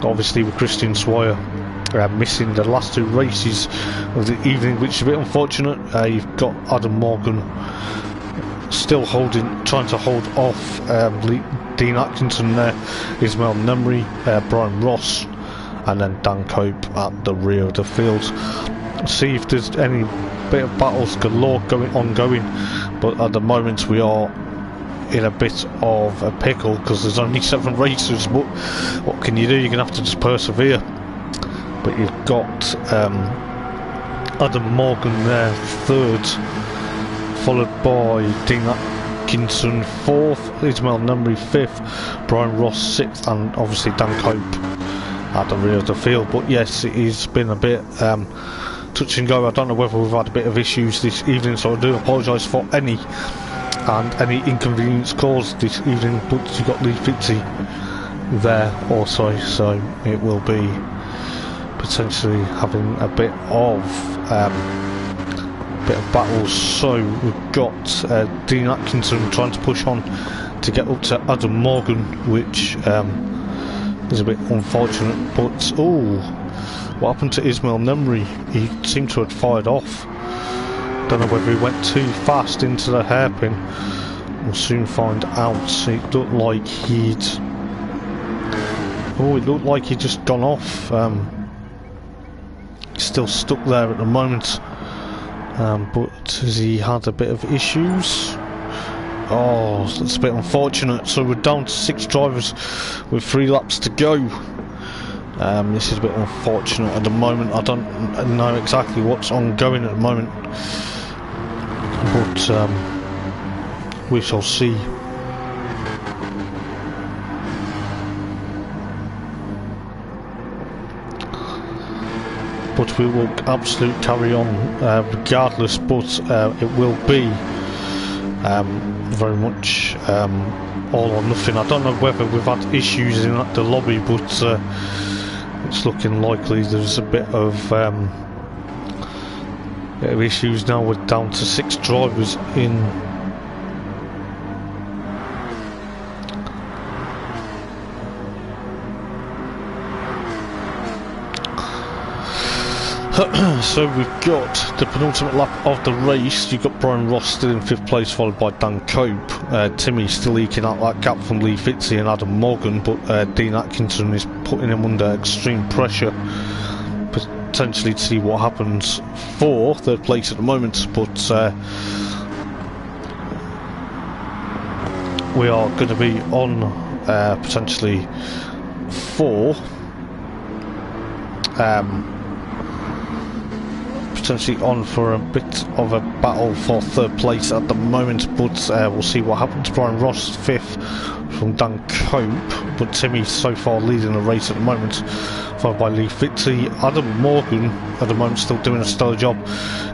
Obviously with Christian Swire missing the last 2 races of the evening, which is a bit unfortunate. You've got Adam Morgan still trying to hold off Dean Atkinson there, Ismail Nemri, Brian Ross, and then Dan Cope at the rear of the field. See if there's any bit of battles galore ongoing, but at the moment we are in a bit of a pickle because there's only 7 races, but what can you do? You're going to have to just persevere. But you've got Adam Morgan there, 3rd, followed by Dean Atkinson 4th, Ismail Numry 5th, Brian Ross 6th, and obviously Dan Cope at the rear of the field. But yes, it has been a bit touch and go. I don't know whether we've had a bit of issues this evening, so I do apologise for any inconvenience caused this evening. But you've got Lee Fitzy there also, so it will be potentially having a bit of battles. So we've got Dean Atkinson trying to push on to get up to Adam Morgan, which is a bit unfortunate. But oh, what happened to Ismail Numry? He seemed to have fired off. Don't know whether he went too fast into the hairpin. We'll soon find out. It looked like he'd just gone off. Still stuck there at the moment, but has he had a bit of issues? Oh, that's a bit unfortunate. So we're down to 6 drivers with 3 laps to go. This is a bit unfortunate at the moment. I don't know exactly what's ongoing at the moment, but we shall see. But we will absolutely carry on regardless, but it will be very much all or nothing. I don't know whether we've had issues in the lobby, but it's looking likely there's a bit of issues now. We're down to 6 drivers in. So we've got the penultimate lap of the race. You've got Brian Ross still in 5th place, followed by Dan Cope. Timmy still eking out that gap from Lee Fitzy and Adam Morgan, but Dean Atkinson is putting him under extreme pressure, potentially to see what happens for 3rd place at the moment. But we are going to be on potentially 4 potentially on for a bit of a battle for 3rd place at the moment, but we'll see what happens. Brian Ross 5th from Dan Cope, but Timmy so far leading the race at the moment, followed by Lee Fitzy. Adam Morgan at the moment still doing a stellar job,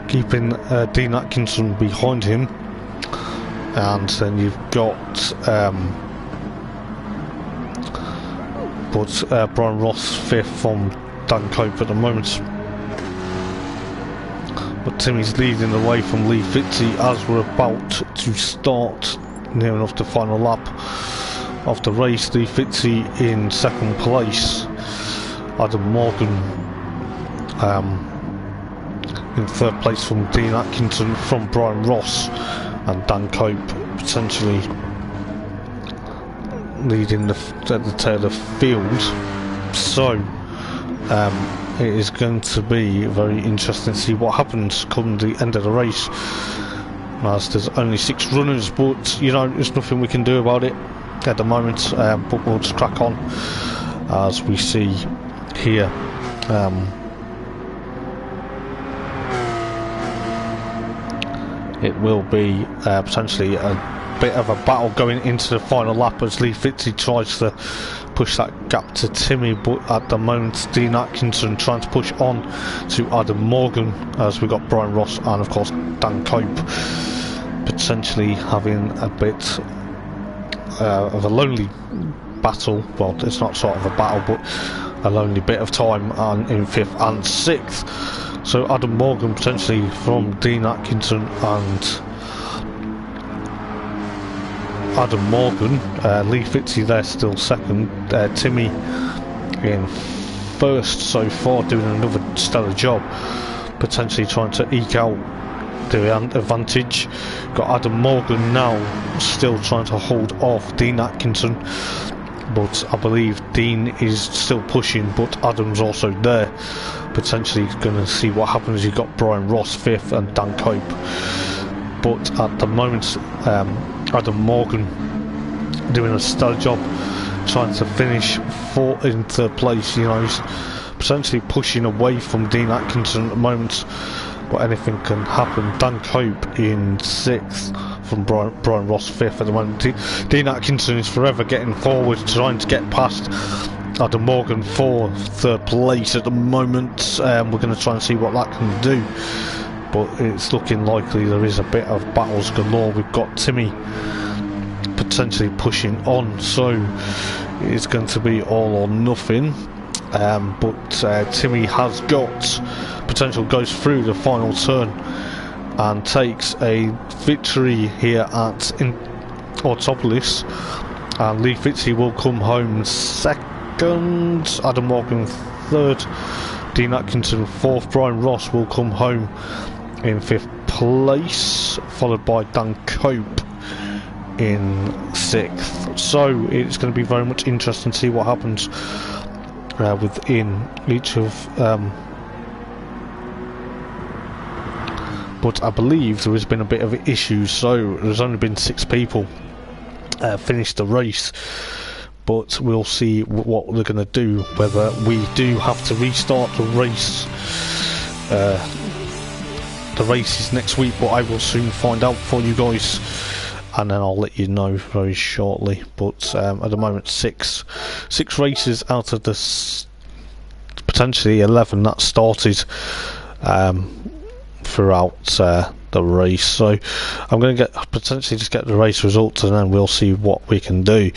keeping Dean Atkinson behind him. And then you've got Brian Ross 5th from Dan Cope at the moment. But Timmy's leading the way from Lee Fitzy as we're about to start near enough to final lap of the race. Lee Fitzy in 2nd place. Adam Morgan in 3rd place from Dean Atkinson, from Brian Ross, and Dan Cope potentially leading at the tail of the field. So it is going to be very interesting to see what happens come the end of the race, as there's only 6 runners, but you know, there's nothing we can do about it at the moment. But we'll just crack on as we see here. It will be potentially a bit of a battle going into the final lap as Lee Fitzy tries to push that gap to Timmy, but at the moment Dean Atkinson trying to push on to Adam Morgan, as we've got Brian Ross and of course Dan Cope potentially having a bit of a lonely battle. Well, it's not sort of a battle, but a lonely bit of time, and in 5th and 6th. So Adam Morgan potentially from Dean Atkinson and Adam Morgan. Lee Fitzy there still 2nd. Timmy in 1st so far, doing another stellar job, potentially trying to eke out the advantage. Got Adam Morgan now still trying to hold off Dean Atkinson, but I believe Dean is still pushing, but Adam's also there. Potentially going to see what happens. You've got Brian Ross 5th and Dan Cope but at the moment Adam Morgan doing a stellar job trying to finish fourth in third place. You know, he's potentially pushing away from Dean Atkinson at the moment, but anything can happen. Dan Cope in sixth from Brian Ross fifth at the moment. Dean Atkinson is forever getting forward, trying to get past Adam Morgan for third place at the moment. We're going to try and see what that can do, but it's looking likely there is a bit of battles galore. We've got Timmy potentially pushing on, so it's going to be all or nothing. But Timmy has got potential, goes through the final turn and takes a victory here at Autopoils, and Lee Fitzy will come home second, Adam Morgan third, Dean Atkinson fourth, Brian Ross will come home in fifth place, followed by Dan Cope in sixth. So it's going to be very much interesting to see what happens within each of but I believe there has been a bit of issues, so there's only been 6 people finish the race, but we'll see what they're going to do, whether we do have to restart the race. The race is next week, but I will soon find out for you guys, and then I'll let you know very shortly. But at the moment, six races out of the potentially 11 that started throughout the race. So I'm going to potentially just get the race results, and then we'll see what we can do.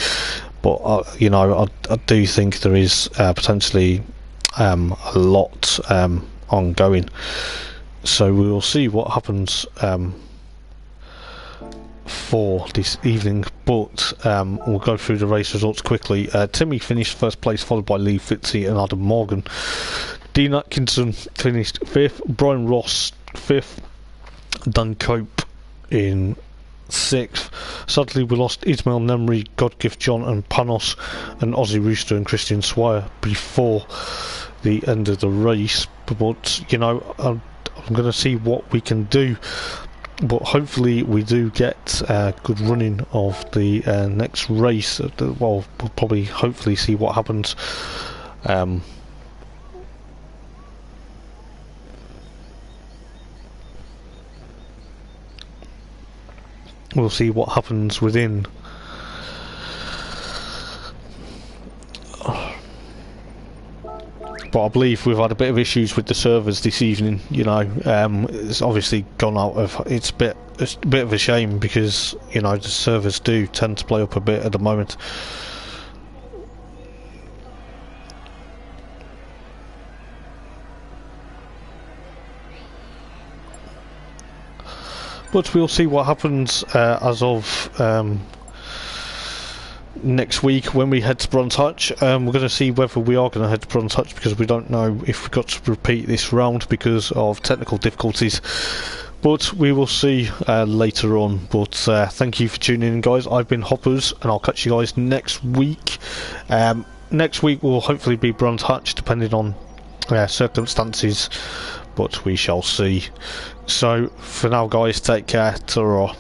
But you know, I do think there is potentially a lot ongoing, so we will see what happens for this evening. But we'll go through the race results quickly. Timmy finished first place, followed by Lee Fitzy and Adam Morgan. Dean Atkinson finished 5th, Brian Ross 5th, Dan Cope in 6th. Sadly, we lost Ismail Nemri, Godgift John and Panos, and Aussie Rooster and Christian Swire before the end of the race. But you know, I'm going to see what we can do, but hopefully we do get good running of the next race. Well, we'll probably hopefully see what happens. We'll see what happens within but I believe we've had a bit of issues with the servers this evening. You know, it's obviously gone out of, it's a bit of a shame, because you know, the servers do tend to play up a bit at the moment. But we'll see what happens as of next week when we head to Bronze Hatch. We're going to see whether we are going to head to Bronze Hatch, because we don't know if we've got to repeat this round because of technical difficulties. But we will see later on. But thank you for tuning in, guys. I've been Hoppers, and I'll catch you guys next week. Next week will hopefully be Bronze Hatch, depending on circumstances, but we shall see. So for now, guys, take care. Ta-ra.